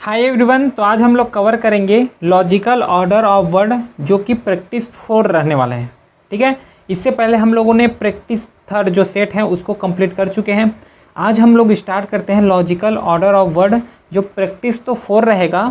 Hi everyone. तो आज हम लोग कवर करेंगे लॉजिकल ऑर्डर ऑफ वर्ड जो कि प्रैक्टिस 4 रहने वाले हैं। ठीक है, इससे पहले हम लोगों ने प्रैक्टिस 3 जो सेट है उसको कंप्लीट कर चुके हैं। आज हम लोग स्टार्ट करते हैं लॉजिकल ऑर्डर ऑफ वर्ड जो प्रैक्टिस तो 4 रहेगा।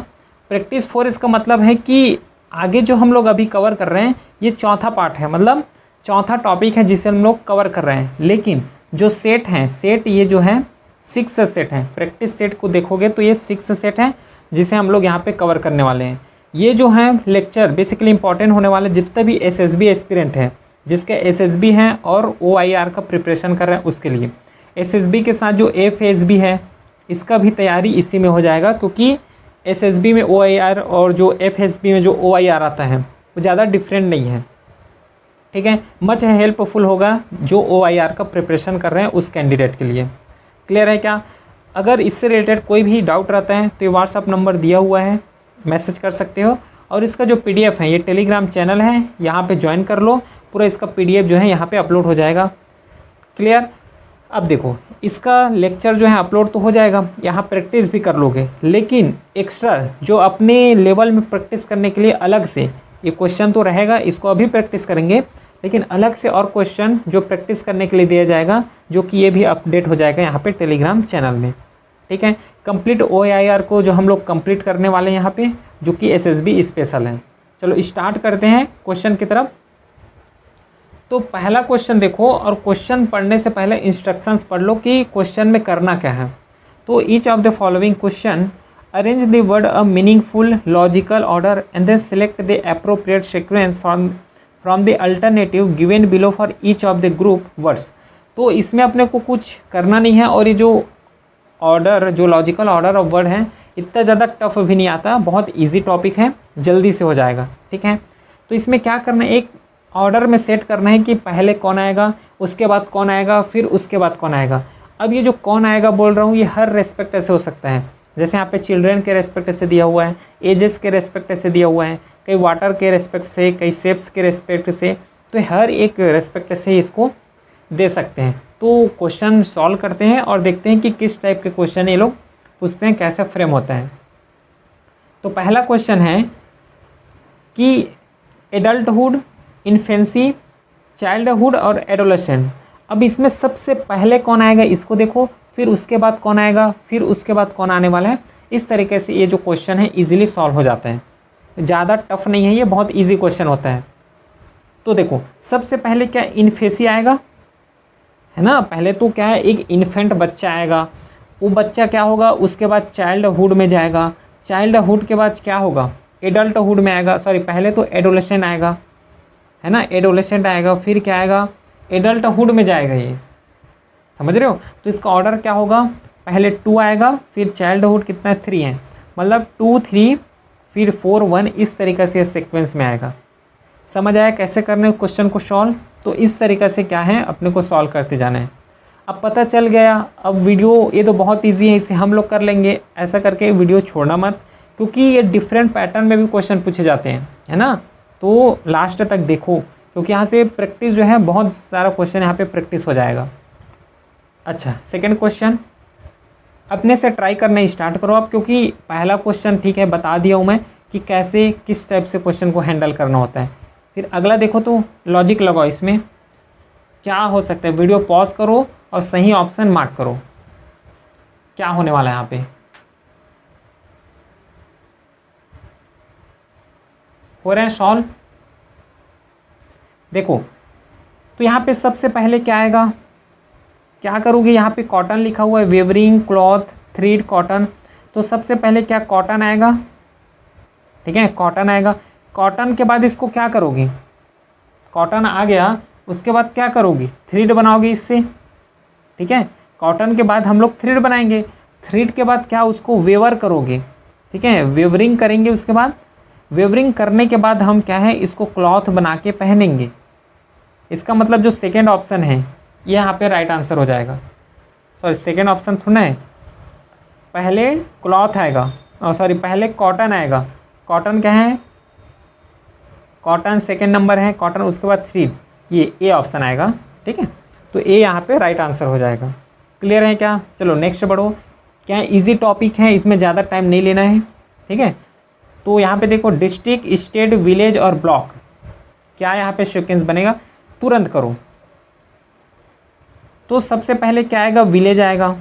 प्रैक्टिस 4 इसका मतलब है कि आगे जो हम लोग अभी कवर कर रहे हैं ये चौथा पार्ट है, मतलब चौथा टॉपिक है जिसे हम लोग कवर कर रहे हैं। लेकिन जो सेट हैं, सेट ये जो है 6 सेट हैं। प्रैक्टिस सेट को देखोगे तो ये 6 सेट हैं जिसे हम लोग यहाँ पे कवर करने वाले हैं। ये जो है लेक्चर बेसिकली इंपॉर्टेंट होने वाले जितने भी एसएसबी एस्पिरेंट हैं, जिसके एसएसबी हैं और ओआईआर का प्रिपरेशन कर रहे हैं उसके लिए। एसएसबी के साथ जो एफएसबी है इसका भी तैयारी इसी में हो जाएगा, क्योंकि एसएसबी में ओआईआर और जो एफएसबी में जो ओआईआर आता है वो ज़्यादा डिफरेंट नहीं है। ठीक है, मच हेल्पफुल होगा जो ओआईआर का प्रिपरेशन कर रहे हैं उस कैंडिडेट के लिए। क्लियर है क्या? अगर इससे रिलेटेड कोई भी डाउट रहता है तो ये व्हाट्सअप नंबर दिया हुआ है, मैसेज कर सकते हो। और इसका जो पीडीएफ है, ये टेलीग्राम चैनल है, यहाँ पे ज्वाइन कर लो। पूरा इसका पीडीएफ जो है यहाँ पे अपलोड हो जाएगा। क्लियर? अब देखो, इसका लेक्चर जो है अपलोड तो हो जाएगा, यहाँ प्रैक्टिस भी कर लोगे। लेकिन एक्स्ट्रा जो अपने लेवल में प्रैक्टिस करने के लिए अलग से ये क्वेश्चन तो रहेगा, इसको अभी प्रैक्टिस करेंगे। लेकिन अलग से और क्वेश्चन जो प्रैक्टिस करने के लिए दिया जाएगा, जो कि ये भी अपडेट हो जाएगा यहाँ पे टेलीग्राम चैनल में। ठीक है, कंप्लीट ओआईआर को जो हम लोग कंप्लीट करने वाले हैं यहाँ पे, जो कि एसएसबी स्पेशल है। चलो स्टार्ट करते हैं क्वेश्चन की तरफ। तो पहला क्वेश्चन देखो, और क्वेश्चन पढ़ने से पहले इंस्ट्रक्शंस पढ़ लो कि क्वेश्चन में करना क्या है। तो each of the following question arrange the word a meaningful logical order and then select the appropriate sequence from the alternative given below for each of the group words. तो इसमें अपने को कुछ करना नहीं है, और ये जो ऑर्डर, जो लॉजिकल ऑर्डर ऑफ वर्ड है, इतना ज़्यादा टफ भी नहीं आता, बहुत इजी टॉपिक है, जल्दी से हो जाएगा। ठीक है, तो इसमें क्या करना है, एक ऑर्डर में सेट करना है कि पहले कौन आएगा, उसके बाद कौन आएगा, फिर उसके बाद कौन आएगा। अब ये जो कौन आएगा बोल रहा हूँ, ये हर रेस्पेक्ट से हो सकता है। जैसे यहाँ पे चिल्ड्रेन के रेस्पेक्ट से दिया हुआ है, एजेस के रेस्पेक्ट से दिया हुआ है, कई वाटर के रेस्पेक्ट से, कई शेप्स के रेस्पेक्ट से, तो हर एक रेस्पेक्ट से इसको दे सकते हैं। तो क्वेश्चन सॉल्व करते हैं और देखते हैं कि किस टाइप के क्वेश्चन ये लोग पूछते हैं, कैसे फ्रेम होता है। तो पहला क्वेश्चन है कि एडल्टहुड, इन्फेंसी, चाइल्डहुड और एडोलेसेंट। अब इसमें सबसे पहले कौन आएगा इसको देखो, फिर उसके बाद कौन आएगा, फिर उसके बाद कौन आने वाला है। इस तरीके से ये जो क्वेश्चन है ईजिली सॉल्व हो जाते हैं, ज़्यादा टफ नहीं है, ये बहुत ईजी क्वेश्चन होता है। तो देखो, सबसे पहले क्या इन्फेंसी आएगा, है ना। पहले तो क्या है, एक इन्फेंट बच्चा आएगा, वो बच्चा क्या होगा, उसके बाद चाइल्डहुड में जाएगा, चाइल्डहुड के बाद क्या होगा, एडल्टहुड में आएगा। सॉरी, पहले तो एडोलेसेंट आएगा, है ना, एडोलेसेंट आएगा, फिर क्या आएगा, एडल्टहुड में जाएगा। ये समझ रहे हो? तो इसका ऑर्डर क्या होगा, पहले 2 आएगा, फिर चाइल्डहुड कितना है, 3 है, मतलब 2 3 फिर 4 1, इस तरीके से सीक्वेंस में आएगा। समझ आया कैसे करने क्वेश्चन को सॉल्व? तो इस तरीके से क्या है, अपने को सॉल्व करते जाना है। अब पता चल गया, अब वीडियो ये तो बहुत इजी है, इसे हम लोग कर लेंगे। ऐसा करके वीडियो छोड़ना मत, क्योंकि ये डिफरेंट पैटर्न में भी क्वेश्चन पूछे जाते हैं, है ना। तो लास्ट तक देखो, क्योंकि यहाँ से प्रैक्टिस जो है, बहुत सारा क्वेश्चन यहाँ पे प्रैक्टिस हो जाएगा। अच्छा, सेकेंड क्वेश्चन अपने से ट्राई करना स्टार्ट करो आप, क्योंकि पहला क्वेश्चन ठीक है बता दिया हूँ मैं कि कैसे किस टाइप से क्वेश्चन को हैंडल करना होता है। फिर अगला देखो, तो लॉजिक लगाओ, इसमें क्या हो सकता है। वीडियो पॉज करो और सही ऑप्शन मार्क करो, क्या होने वाला है यहाँ पे। हो रहे हैं सॉल्व? देखो, तो यहाँ पे सबसे पहले क्या आएगा, क्या करोगे, यहाँ पे कॉटन लिखा हुआ है, वेवरिंग, क्लॉथ, थ्रेड, कॉटन। तो सबसे पहले क्या, कॉटन आएगा। ठीक है, कॉटन आएगा। कॉटन के बाद इसको क्या करोगे, कॉटन आ गया, उसके बाद क्या करोगे, थ्रेड बनाओगे इससे। ठीक है, कॉटन के बाद हम लोग थ्रेड बनाएंगे, थ्रेड के बाद क्या, उसको वेवर करोगे। ठीक है, वेवरिंग करेंगे, उसके बाद वेवरिंग करने के बाद हम क्या है, इसको क्लॉथ बना के पहनेंगे। इसका मतलब जो सेकेंड ऑप्शन है ये यहाँ पे राइट आंसर हो जाएगा। सॉरी, सेकेंड ऑप्शन थोड़ा है, पहले क्लॉथ आएगा, सॉरी पहले कॉटन आएगा। कॉटन क्या है, कॉटन सेकेंड नंबर है, कॉटन, उसके बाद थ्रेड, ये ए ऑप्शन आएगा। ठीक है, तो ए यहाँ पे राइट आंसर हो जाएगा। क्लियर है क्या? चलो नेक्स्ट बढ़ो। क्या इजी टॉपिक है, इसमें ज़्यादा टाइम नहीं लेना है, ठीक है। तो यहाँ पे देखो डिस्ट्रिक्ट, स्टेट, विलेज और ब्लॉक, क्या यहाँ पे सीक्वेंस बनेगा, तुरंत करो। तो सबसे पहले क्या आएगा, विलेज आएगा।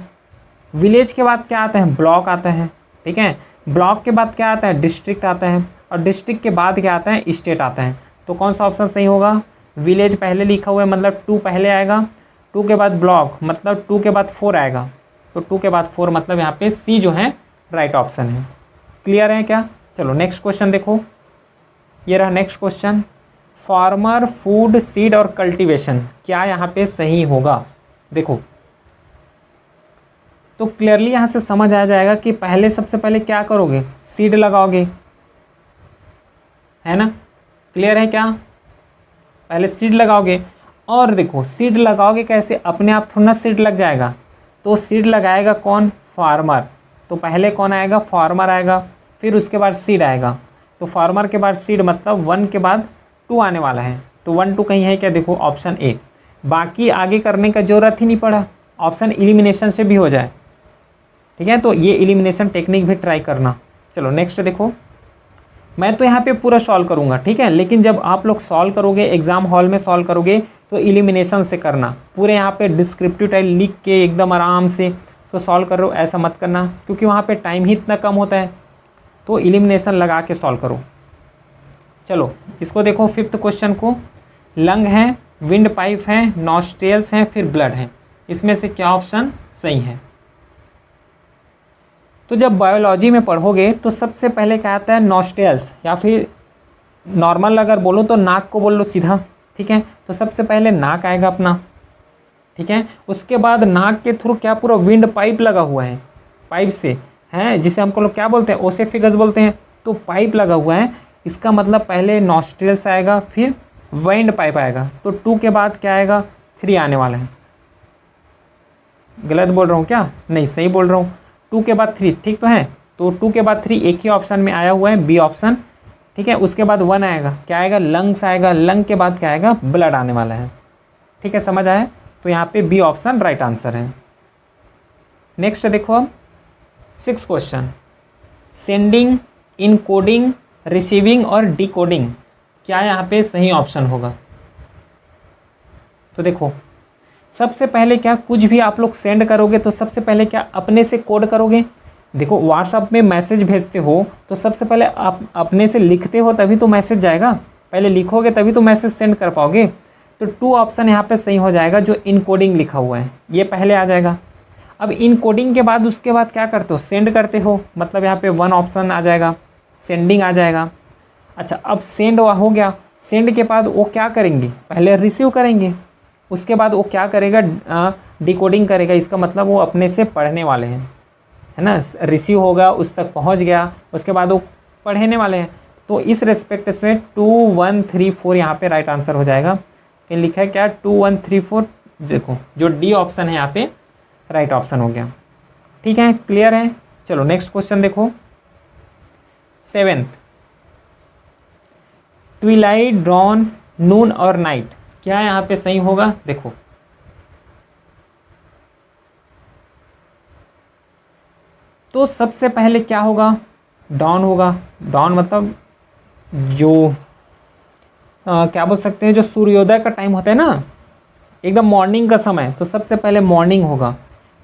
विलेज के बाद क्या आता है, ब्लॉक आता है, ठीक है। ब्लॉक के बाद क्या आता है, डिस्ट्रिक्ट आता है, और डिस्ट्रिक्ट के बाद क्या आता है, स्टेट आता है। तो कौन सा ऑप्शन सही होगा, विलेज पहले लिखा हुआ है मतलब 2 पहले आएगा, 2 के बाद ब्लॉक मतलब 2 के बाद 4 आएगा, तो 2 के बाद 4 मतलब यहाँ पे सी जो है राइट ऑप्शन है। क्लियर है क्या। चलो नेक्स्ट क्वेश्चन देखो, ये रहा next question, farmer, food, seed और कल्टीवेशन, क्या यहाँ पे सही होगा। देखो तो क्लियरली यहाँ से समझ आ जाएगा कि पहले सबसे पहले क्या करोगे, सीड लगाओगे, है ना। क्लियर है क्या, पहले सीड लगाओगे। और देखो सीड लगाओगे कैसे, अपने आप थोड़ा ना सीड लग जाएगा, तो सीड लगाएगा कौन, फार्मर। तो पहले कौन आएगा, फार्मर आएगा, फिर उसके बाद सीड आएगा। तो फार्मर के बाद सीड मतलब 1 के बाद 2 आने वाला है, तो 1 2 कहीं है क्या, देखो ऑप्शन ए। बाकी आगे करने का ज़रूरत ही नहीं पड़ा, ऑप्शन एलिमिनेशन से भी हो जाए, ठीक है। तो ये एलिमिनेशन टेक्निक भी ट्राई करना। चलो नेक्स्ट देखो, मैं तो यहाँ पे पूरा सॉल्व करूँगा, ठीक है, लेकिन जब आप लोग सॉल्व करोगे एग्जाम हॉल में सॉल्व करोगे तो एलिमिनेशन से करना, पूरे यहाँ पे डिस्क्रिप्टिव टाइप लिख के एकदम आराम से तो सॉल्व करो, ऐसा मत करना क्योंकि वहाँ पे टाइम ही इतना कम होता है। तो एलिमिनेशन लगा के सॉल्व करो। चलो इसको देखो, 5th क्वेश्चन को, लंग है, विंड पाइप है, नॉस्ट्रियल्स हैं, फिर ब्लड है, इसमें से क्या ऑप्शन सही है। तो जब बायोलॉजी में पढ़ोगे तो सबसे पहले क्या आता है, नॉस्ट्रियल्स, या फिर नॉर्मल अगर बोलो तो नाक को बोल लो सीधा, ठीक है। तो सबसे पहले नाक आएगा अपना, ठीक है। उसके बाद नाक के थ्रू क्या पूरा विंड पाइप लगा हुआ है, पाइप से है, जिसे हमको लोग क्या बोलते हैं, ओसेफिगस बोलते हैं। तो पाइप लगा हुआ है, इसका मतलब पहले नॉस्ट्रियल्स आएगा, फिर विंड पाइप आएगा। तो 2 के बाद क्या आएगा, 3 आने वाला है। गलत बोल रहा हूँ क्या, नहीं सही बोल रहा हूँ, 2 के बाद 3 ठीक तो है। तो 2 के बाद 3 एक ही ऑप्शन में आया हुआ है, बी ऑप्शन, ठीक है। उसके बाद 1 आएगा, क्या आएगा, लंग्स आएगा, लंग के बाद क्या आएगा, ब्लड आने वाला है, ठीक है, समझ आया। तो यहाँ पे बी ऑप्शन राइट आंसर है। नेक्स्ट देखो अब 6th question, sending, encoding, receiving और डिकोडिंग, क्या यहाँ पे सही ऑप्शन होगा। तो देखो सबसे पहले क्या, कुछ भी आप लोग सेंड करोगे तो सबसे पहले क्या अपने से कोड करोगे। देखो व्हाट्सअप में मैसेज भेजते हो तो सबसे पहले आप अपने से लिखते हो तभी तो मैसेज जाएगा, पहले लिखोगे तभी तो मैसेज सेंड कर पाओगे। तो 2 ऑप्शन यहाँ पे सही हो जाएगा, जो इनकोडिंग लिखा हुआ है ये पहले आ जाएगा। अब इनकोडिंग के बाद उसके बाद क्या करते हो, सेंड करते हो, मतलब यहाँ पे 1 ऑप्शन आ जाएगा, सेंडिंग आ जाएगा। अच्छा अब सेंड हो गया, सेंड के बाद वो क्या करेंगे, पहले रिसीव करेंगे, उसके बाद वो क्या करेगा, डिकोडिंग करेगा। इसका मतलब वो अपने से पढ़ने वाले हैं, है ना। रिसीव होगा, उस तक पहुंच गया, उसके बाद वो पढ़ने वाले हैं। तो इस रेस्पेक्ट से 2 1 3 4 यहाँ पे राइट आंसर हो जाएगा। कहीं लिखा है क्या, 2 1 3 4, देखो जो डी ऑप्शन है यहाँ पे राइट ऑप्शन हो गया, ठीक है, क्लियर है। चलो नेक्स्ट क्वेश्चन देखो, 7th, ट्विलाइट, डॉन, नून और नाइट, क्या यहाँ पे सही होगा। देखो तो सबसे पहले क्या होगा, डॉन होगा। डॉन मतलब जो क्या बोल सकते हैं, जो सूर्योदय का टाइम होता है ना, एकदम मॉर्निंग का समय, तो सबसे पहले मॉर्निंग होगा।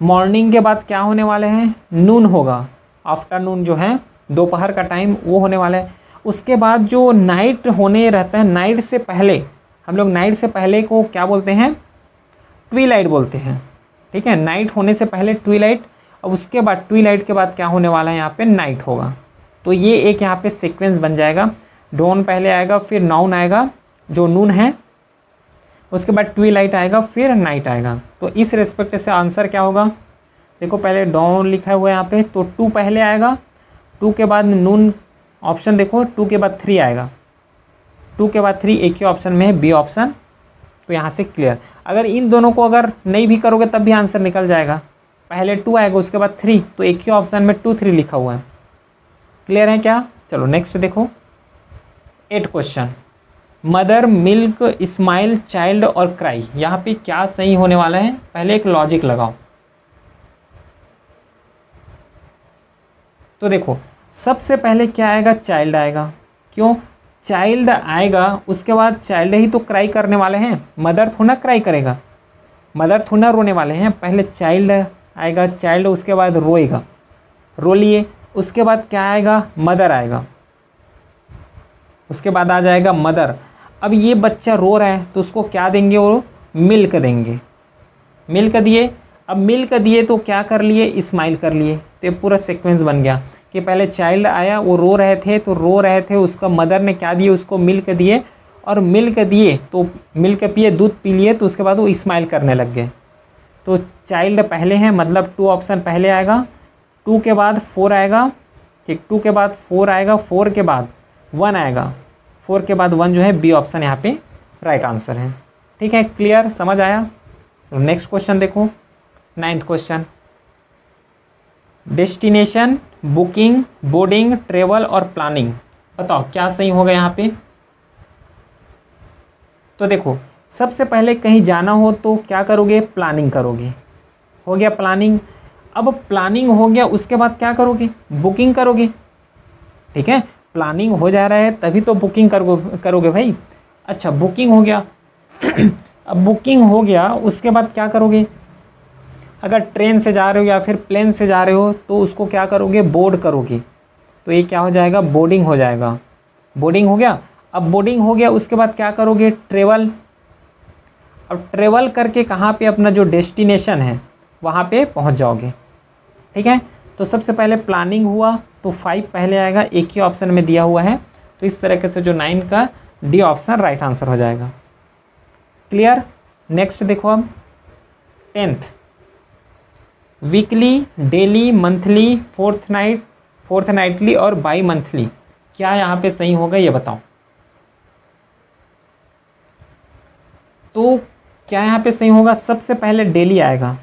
मॉर्निंग के बाद क्या होने वाले हैं, नून होगा, आफ्टरनून जो है दोपहर का टाइम वो होने वाला है। उसके बाद जो नाइट होने रहता है, नाइट से पहले, हम लोग नाइट से पहले को क्या बोलते हैं, ट्विलाइट बोलते हैं, ठीक है। नाइट होने से पहले ट्विलाइट, और उसके बाद ट्विलाइट के बाद क्या होने वाला है, यहाँ पे नाइट होगा। तो ये एक यहाँ पे सीक्वेंस बन जाएगा, डॉन पहले आएगा, फिर नाउन आएगा जो नून है, उसके बाद ट्विलाइट आएगा, फिर नाइट आएगा। तो इस रिस्पेक्ट से आंसर क्या होगा, देखो पहले डॉन लिखा हुआ है यहाँ पे, तो 2 पहले आएगा, 2 के बाद नून ऑप्शन, देखो 2 के बाद 3 आएगा, 2 के बाद 3 एक ही ऑप्शन में है, बी ऑप्शन। तो यहाँ से क्लियर, अगर इन दोनों को अगर नहीं भी करोगे तब भी आंसर निकल जाएगा। पहले 2 आएगा, उसके बाद 3, तो एक ही ऑप्शन में 2 3 लिखा हुआ है। क्लियर है क्या। चलो नेक्स्ट देखो, 8th question, mother, milk, smile, child और क्राई, यहाँ पे क्या सही होने वाला है। पहले एक लॉजिक लगाओ, तो देखो सबसे पहले क्या आएगा, चाइल्ड आएगा। क्यों, चाइल्ड आएगा, उसके बाद चाइल्ड ही तो क्राई करने वाले हैं, मदर थोड़ा क्राई करेगा, मदर थोड़ा रोने वाले हैं। पहले चाइल्ड आएगा, चाइल्ड उसके बाद रोएगा, रो लिए, उसके बाद क्या आएगा, मदर आएगा, उसके बाद आ जाएगा मदर। अब ये बच्चा रो रहा है तो उसको क्या देंगे, वो मिल्क देंगे, मिल्क दिए। अब मिल्क दिए तो क्या कर लिए, स्माइल कर लिए। तो ये पूरा सीक्वेंस बन गया कि पहले चाइल्ड आया, वो रो रहे थे तो रो रहे थे, उसका मदर ने क्या दिए, उसको मिल्क दिए, और मिल्क दिए तो मिल्क पिए, दूध पी लिए, तो उसके बाद वो स्माइल करने लग गए। तो चाइल्ड पहले हैं, मतलब 2 ऑप्शन पहले आएगा, 2 के बाद 4 आएगा, ठीक, 2 के बाद 4 आएगा, 4 के बाद 1 आएगा, 4 के बाद 1 जो है बी ऑप्शन यहाँ पे राइट आंसर है। ठीक है, क्लियर, समझ आया। तो नेक्स्ट क्वेश्चन देखो, 9th question, destination, booking, boarding, travel और प्लानिंग, बताओ क्या सही होगा यहाँ पे। तो देखो सबसे पहले कहीं जाना हो तो क्या करोगे, प्लानिंग करोगे, हो गया प्लानिंग। अब प्लानिंग हो गया, उसके बाद क्या करोगे, बुकिंग करोगे। ठीक है, प्लानिंग हो जा रहा है तभी तो बुकिंग करोगे भाई। अच्छा बुकिंग हो गया अब बुकिंग हो गया, उसके बाद क्या करोगे, अगर ट्रेन से जा रहे हो या फिर प्लेन से जा रहे हो तो उसको क्या करोगे, बोर्ड करोगे। तो ये क्या हो जाएगा, बोर्डिंग हो जाएगा, बोर्डिंग हो गया। अब बोर्डिंग हो गया, उसके बाद क्या करोगे, ट्रेवल। अब ट्रेवल करके कहाँ पे, अपना जो डेस्टिनेशन है वहाँ पे पहुँच जाओगे। ठीक है, तो सबसे पहले प्लानिंग हुआ तो 5 पहले आएगा, एक ही ऑप्शन में दिया हुआ है, तो इस तरीके से जो 9 का डी ऑप्शन राइट आंसर हो जाएगा। क्लियर। नेक्स्ट देखो अब 10th, वीकली, डेली, मंथली, फोर्थनाइटली और बाई मंथली, क्या यहाँ पे सही होगा ये बताओ। तो क्या यहाँ पे सही होगा, सबसे पहले डेली आएगा,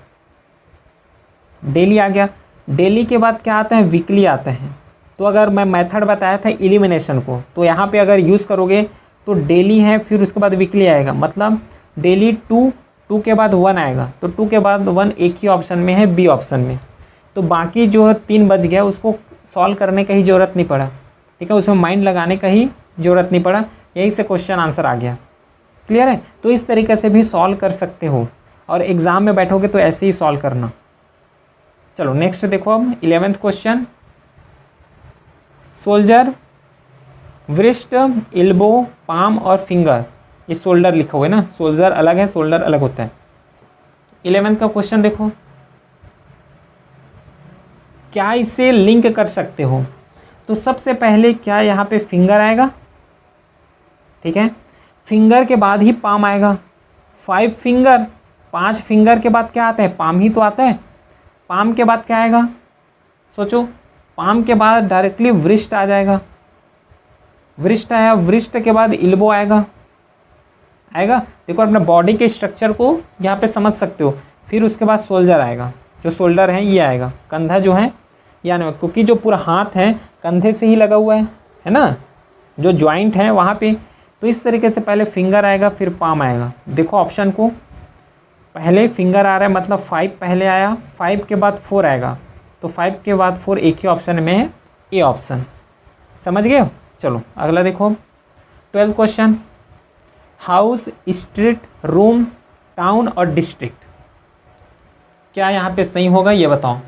डेली आ गया, डेली के बाद क्या आते हैं, वीकली आते हैं। तो अगर मैं मेथड बताया था एलिमिनेशन को, तो यहाँ पे अगर यूज़ करोगे तो डेली है, फिर उसके बाद वीकली आएगा, मतलब डेली 2 के बाद 1 आएगा, तो 2 के बाद 1 एक ही ऑप्शन में है, बी ऑप्शन में। तो बाकी जो है 3 बच गया, उसको सॉल्व करने का ही ज़रूरत नहीं पड़ा। ठीक है, उसमें माइंड लगाने का ही ज़रूरत नहीं पड़ा, यही से क्वेश्चन आंसर आ गया। क्लियर है, तो इस तरीके से भी सॉल्व कर सकते हो, और एग्ज़ाम में बैठोगे तो ऐसे ही सॉल्व करना। चलो नेक्स्ट देखो अब 11th question, soldier, wrist, elbow, palm और फिंगर, ये शोल्डर लिखा हुआ है ना, सोल्जर अलग है, शोल्डर अलग होता है। 11th का क्वेश्चन देखो, क्या इसे लिंक कर सकते हो। तो सबसे पहले क्या यहाँ पे फिंगर आएगा, ठीक है, फिंगर के बाद ही पाम आएगा, 5 फिंगर, 5 फिंगर के बाद क्या आता है, पाम ही तो आता है। पाम के बाद क्या आएगा, सोचो, पाम के बाद डायरेक्टली व्रिस्ट आ जाएगा, व्रिस्ट आया, व्रिस्ट के बाद एल्बो आएगा, देखो अपने बॉडी के स्ट्रक्चर को यहाँ पे समझ सकते हो। फिर उसके बाद शोल्डर आएगा, जो शोल्डर है ये आएगा, कंधा जो है यानी, क्योंकि जो पूरा हाथ है कंधे से ही लगा हुआ है ना, जो जॉइंट है वहाँ पे। तो इस तरीके से पहले फिंगर आएगा, फिर पाम आएगा। देखो ऑप्शन को, पहले फिंगर आ रहा है, मतलब 5 पहले आया, 5 के बाद 4 आएगा, तो 5 के बाद 4 एक ही ऑप्शन में है, ए ऑप्शन। समझ गए हो। चलो अगला देखो 12th question, house, street, room, town और डिस्ट्रिक्ट, क्या यहाँ पे सही होगा ये बताओ।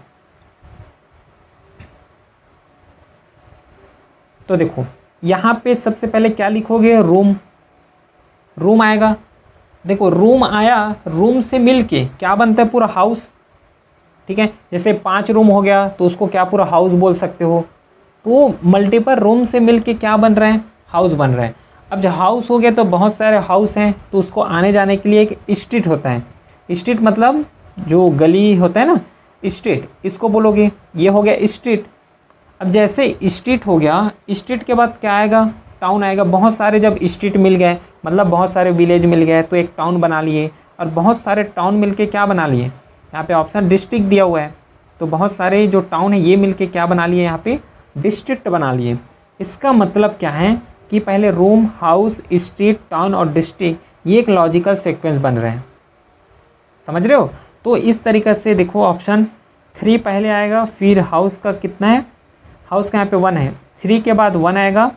तो देखो यहाँ पे सबसे पहले क्या लिखोगे, रूम, रूम आएगा। देखो रूम आया, रूम से मिलके क्या बनता है, पूरा हाउस। ठीक है, जैसे 5 रूम हो गया तो उसको क्या पूरा हाउस बोल सकते हो। तो मल्टीपल रूम से मिलके क्या बन रहे हैं, हाउस बन रहे हैं। अब जब हाउस हो गया तो बहुत सारे हाउस हैं, तो उसको आने जाने के लिए एक स्ट्रीट होता है। स्ट्रीट मतलब जो गली होता है ना, स्ट्रीट, इसको बोलोगे, ये हो गया स्ट्रीट। अब जैसे स्ट्रीट हो गया, स्ट्रीट के बाद क्या आएगा, टाउन आएगा। बहुत सारे जब स्ट्रीट मिल गए, मतलब बहुत सारे विलेज मिल गए, तो एक टाउन बना लिए, और बहुत सारे टाउन मिलके क्या बना लिए, यहाँ पे ऑप्शन डिस्ट्रिक्ट दिया हुआ है, तो बहुत सारे जो टाउन है ये मिलके क्या बना लिए, यहाँ पे डिस्ट्रिक्ट बना लिए। इसका मतलब क्या है कि पहले रूम, हाउस, स्ट्रीट, टाउन और डिस्ट्रिक्ट, ये एक लॉजिकल सीक्वेंस बन रहे हैं। समझ रहे हो। तो इस तरीके से देखो ऑप्शन 3 पहले आएगा, फिर हाउस का कितना है, हाउस का यहाँ पे 1 है, 3 के बाद 1 आएगा,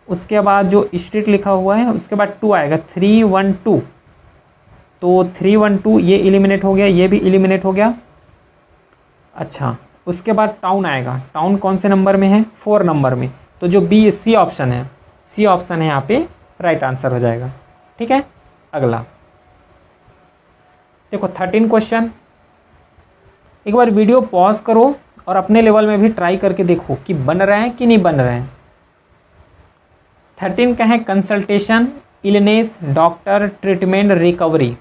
उसके बाद जो स्ट्रीट लिखा हुआ है उसके बाद 2 आएगा, 312, तो 312 ये एलिमिनेट हो गया, ये भी एलिमिनेट हो गया। अच्छा, उसके बाद टाउन आएगा, टाउन कौन से नंबर में है, 4 नंबर में, तो जो बी सी ऑप्शन है, सी ऑप्शन है यहाँ पे राइट आंसर हो जाएगा। ठीक है, अगला देखो 13 क्वेश्चन। एक बार वीडियो पॉज करो और अपने लेवल में भी ट्राई करके देखो कि बन रहा है कि नहीं बन रहा है। 13 का है consultation, illness, doctor, treatment, recovery.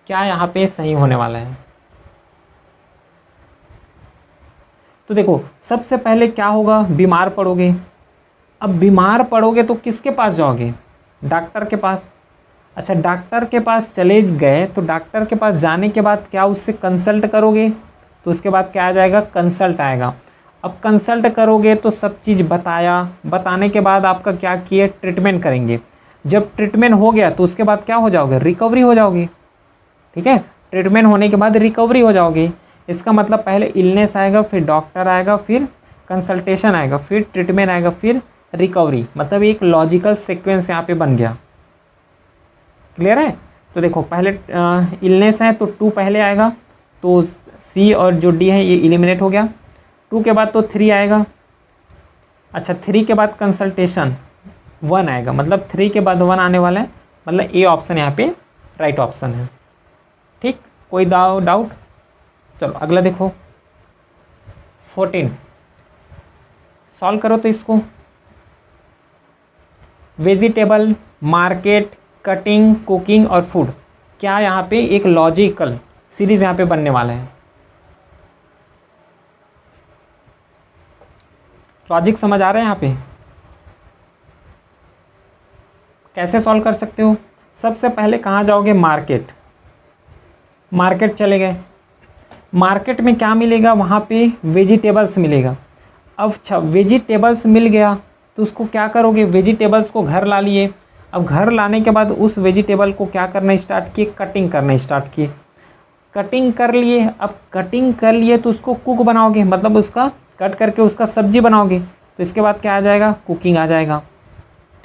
क्या यहाँ पे सही होने वाला है? तो देखो सबसे पहले क्या होगा, बीमार पड़ोगे। अब बीमार पड़ोगे तो किसके पास जाओगे, डॉक्टर के पास। अच्छा, डॉक्टर के पास चले गए तो डॉक्टर के पास जाने के बाद क्या उससे कंसल्ट करोगे, तो उसके बाद क्या आ जाएगा, कंसल्ट आएगा। अब कंसल्ट करोगे तो सब चीज़ बताने के बाद आपका क्या किए, ट्रीटमेंट करेंगे। जब ट्रीटमेंट हो गया तो उसके बाद क्या हो जाओगे, रिकवरी हो जाओगे। ठीक है, ट्रीटमेंट होने के बाद रिकवरी हो जाओगे। इसका मतलब पहले इलनेस आएगा, फिर डॉक्टर आएगा, फिर कंसल्टेशन आएगा, फिर ट्रीटमेंट आएगा, फिर रिकवरी। मतलब एक लॉजिकल सीक्वेंस यहाँ पे बन गया। क्लियर है? तो देखो पहले इलनेस है तो 2 पहले आएगा, तो सी और जो डी है ये एलिमिनेट हो गया। 2 के बाद तो 3 आएगा। अच्छा, 3 के बाद कंसल्टेशन 1 आएगा, मतलब 3 के बाद 1 आने वाला है, मतलब ए ऑप्शन यहाँ पे राइट ऑप्शन है। ठीक, कोई डाउट? चलो अगला देखो 14, सॉल्व करो तो इसको। वेजिटेबल, मार्केट, कटिंग, कुकिंग और फूड, क्या यहाँ पे एक लॉजिकल सीरीज यहाँ पे बनने वाला है। लॉजिक समझ आ रहा है यहाँ पे? कैसे सॉल्व कर सकते हो? सबसे पहले कहाँ जाओगे, मार्केट। मार्केट चले गए, मार्केट में क्या मिलेगा, वहाँ पे वेजिटेबल्स मिलेगा। अब अच्छा, वेजिटेबल्स मिल गया तो उसको क्या करोगे, वेजिटेबल्स को घर ला लिए। अब घर लाने के बाद उस वेजिटेबल को क्या करना स्टार्ट किए, कटिंग करना स्टार्ट किए। कटिंग कर लिए, अब कटिंग कर लिए तो उसको कुक बनाओगे, मतलब उसका कट करके उसका सब्जी बनाओगे। तो इसके बाद क्या आ जाएगा, कुकिंग आ जाएगा।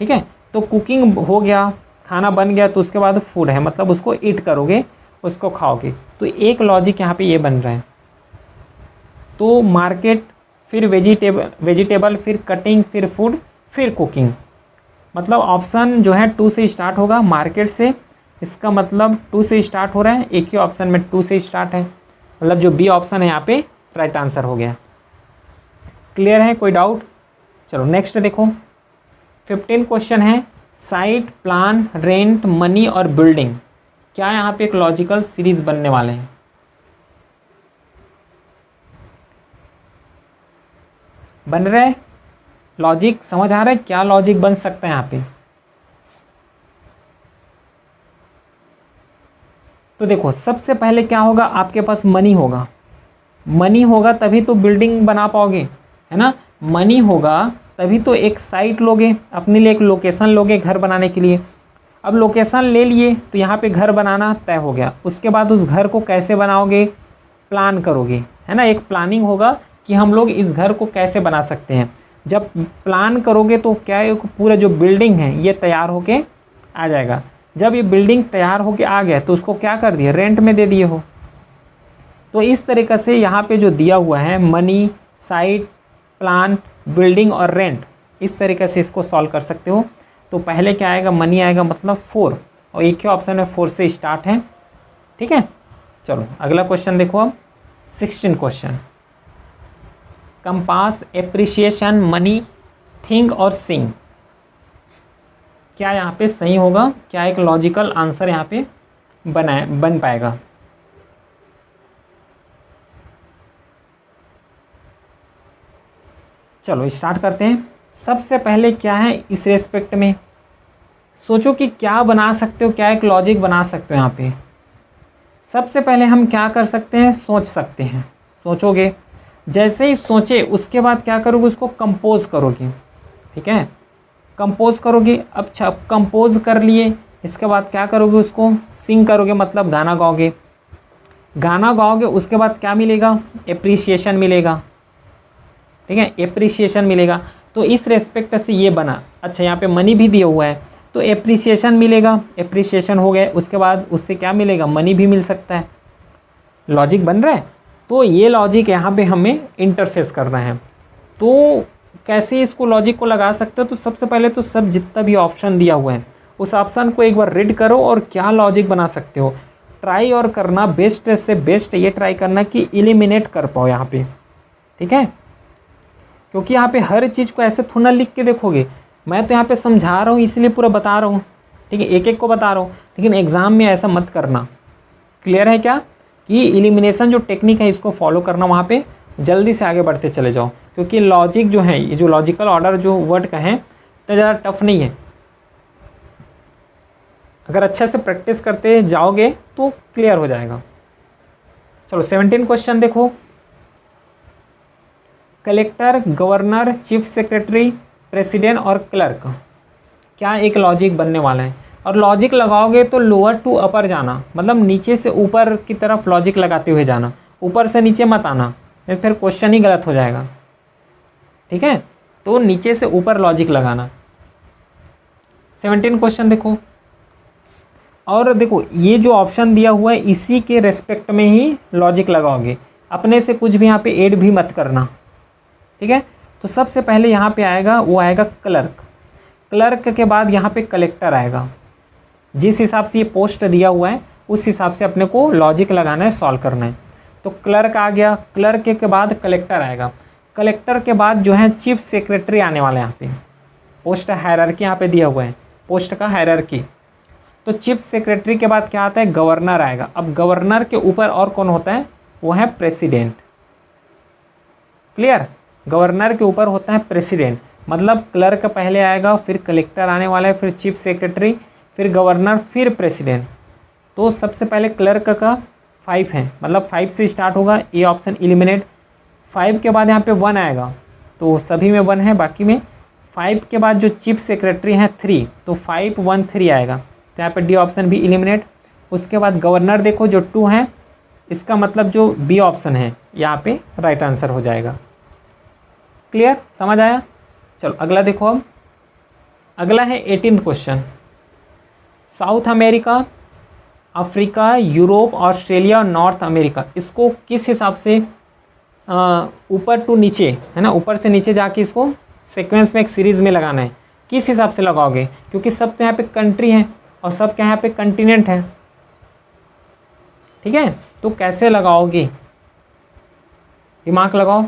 ठीक है, तो कुकिंग हो गया, खाना बन गया, तो उसके बाद फूड है, मतलब उसको ईट करोगे, उसको खाओगे। तो एक लॉजिक यहाँ पे ये बन रहा है। तो मार्केट, फिर वेजिटेबल, फिर कटिंग, फिर फूड, फिर कुकिंग। मतलब ऑप्शन जो है 2 से स्टार्ट होगा, मार्केट से। इसका मतलब 2 से स्टार्ट हो रहा है, एक ही ऑप्शन में 2 से स्टार्ट है, मतलब जो बी ऑप्शन है यहाँ पे राइट आंसर हो गया। क्लियर है, कोई डाउट? चलो नेक्स्ट देखो 15 क्वेश्चन है, साइट, प्लान, रेंट, मनी और बिल्डिंग। क्या यहाँ पे एक लॉजिकल सीरीज बनने वाले हैं? बन रहे हैं? लॉजिक समझ आ रहा है, क्या लॉजिक बन सकता है यहाँ पे? तो देखो सबसे पहले क्या होगा, आपके पास मनी होगा। मनी होगा तभी तो बिल्डिंग बना पाओगे, है ना। मनी होगा तभी तो एक साइट लोगे, अपने लिए एक लोकेशन लोगे घर बनाने के लिए। अब लोकेशन ले लिए तो यहाँ पे घर बनाना तय हो गया। उसके बाद उस घर को कैसे बनाओगे, प्लान करोगे, है ना। एक प्लानिंग होगा कि हम लोग इस घर को कैसे बना सकते हैं। जब प्लान करोगे तो क्या है, पूरा जो बिल्डिंग है ये तैयार होके आ जाएगा। जब ये बिल्डिंग तैयार होके आ गया तो उसको क्या कर दिया, रेंट में दे दिए हो। तो इस तरीक़े से यहाँ पे जो दिया हुआ है मनी, साइट, प्लान, बिल्डिंग और रेंट, इस तरीके से इसको सॉल्व कर सकते हो। तो पहले क्या आएगा, मनी आएगा, मतलब 4, और एक ही ऑप्शन है 4 से स्टार्ट है। ठीक है, चलो अगला क्वेश्चन देखो। अब 16 question, compass, appreciation, money, think और सिंग। क्या यहाँ पे सही होगा, क्या एक लॉजिकल आंसर यहाँ पे बन पाएगा? चलो स्टार्ट करते हैं। सबसे पहले क्या है, इस रेस्पेक्ट में सोचो कि क्या बना सकते हो, क्या एक लॉजिक बना सकते हो यहाँ पे। सबसे पहले हम क्या कर सकते हैं, सोच सकते हैं। सोचोगे, जैसे ही सोचे उसके बाद क्या करोगे, उसको कंपोज करोगे। ठीक है, कंपोज करोगे। अब कंपोज कर लिए, इसके बाद क्या करोगे, उसको सिंग करोगे, मतलब गाना गाओगे। गाना गाओगे उसके बाद क्या मिलेगा, एप्रिसिएशन मिलेगा। ठीक है, एप्रिसिएशन मिलेगा। तो इस रेस्पेक्ट से ये बना। अच्छा, यहाँ पे मनी भी दिया हुआ है तो एप्रिसिएशन मिलेगा, एप्रिसिएशन हो गया, उसके बाद उससे क्या मिलेगा, मनी भी मिल सकता है। लॉजिक बन रहा है। तो ये लॉजिक यहाँ पे हमें इंटरफेस करना है। तो कैसे इसको लॉजिक को लगा सकते हो, तो सबसे पहले तो सब जितना भी ऑप्शन दिया हुआ है उस ऑप्शन को एक बार रीड करो और क्या लॉजिक बना सकते हो ट्राई और करना। बेस्ट से बेस्ट ये ट्राई करना कि एलिमिनेट कर पाओ यहाँ पे, ठीक है। क्योंकि यहाँ पे हर चीज़ को ऐसे थोड़ा लिख के देखोगे, मैं तो यहाँ पे समझा रहा हूँ इसलिए पूरा बता रहा हूँ, ठीक है, एक एक को बता रहा हूँ, लेकिन एग्ज़ाम में ऐसा मत करना। क्लियर है क्या, कि एलिमिनेशन जो टेक्निक है इसको फॉलो करना, वहाँ पे जल्दी से आगे बढ़ते चले जाओ। क्योंकि लॉजिक जो है, ये जो लॉजिकल ऑर्डर जो वर्ड का है तो ज़्यादा टफ नहीं है। अगर अच्छे से प्रैक्टिस करते जाओगे तो क्लियर हो जाएगा। चलो 17 क्वेश्चन देखो। Collector, governor, chief secretary, president और क्लर्क, क्या एक लॉजिक बनने वाला है। और लॉजिक लगाओगे तो लोअर टू अपर जाना, मतलब नीचे से ऊपर की तरफ लॉजिक लगाते हुए जाना, ऊपर से नीचे मत आना, फिर क्वेश्चन ही गलत हो जाएगा, ठीक है। तो नीचे से ऊपर लॉजिक लगाना। 17 क्वेश्चन देखो। और देखो ये जो ऑप्शन दिया हुआ है इसी के रेस्पेक्ट में ही लॉजिक लगाओगे, अपने से कुछ भी यहाँ पे ऐड भी मत करना, ठीक है। तो सबसे पहले यहाँ पे आएगा, वो आएगा क्लर्क। क्लर्क के बाद यहाँ पे कलेक्टर आएगा। जिस हिसाब से ये पोस्ट दिया हुआ है उस हिसाब से अपने को लॉजिक लगाना है, सॉल्व करना है। तो क्लर्क आ गया, क्लर्क के बाद कलेक्टर आएगा, कलेक्टर के बाद जो है चीफ सेक्रेटरी आने वाला है। यहाँ पे पोस्ट हायरार्की यहाँ पे दिया हुआ है, पोस्ट का हायरार्की। तो चीफ सेक्रेटरी के बाद क्या आता है, गवर्नर आएगा। अब गवर्नर के ऊपर और कौन होता है, वो है प्रेसिडेंट। क्लियर, गवर्नर के ऊपर होता है प्रेसिडेंट, मतलब क्लर्क पहले आएगा, फिर कलेक्टर आने वाला है, फिर चीफ सेक्रेटरी, फिर गवर्नर, फिर प्रेसिडेंट। तो सबसे पहले क्लर्क का 5 है, मतलब 5 से स्टार्ट होगा, ये ऑप्शन एलिमिनेट। 5 के बाद यहाँ पे 1 आएगा, तो सभी में 1 है, बाकी में 5 के बाद जो चीफ सेक्रेटरी हैं 3, तो 5 1 3 आएगा, तो यहाँ पे डी ऑप्शन भी एलिमिनेट। उसके बाद गवर्नर देखो जो 2 है, इसका मतलब जो बी ऑप्शन है यहाँ पे राइट आंसर हो जाएगा। क्लियर, समझ आया। चलो अगला देखो। अब अगला है 18 question. South America, Africa, Europe, Australia और नॉर्थ अमेरिका, इसको किस हिसाब से ऊपर टू नीचे है ना, ऊपर से नीचे जाके इसको सीक्वेंस में एक सीरीज़ में लगाना है। किस हिसाब से लगाओगे, क्योंकि सब तो यहाँ पे कंट्री है और सब क्या यहाँ पे कंटिनेंट है, ठीक है। तो कैसे लगाओगे, दिमाग लगाओ।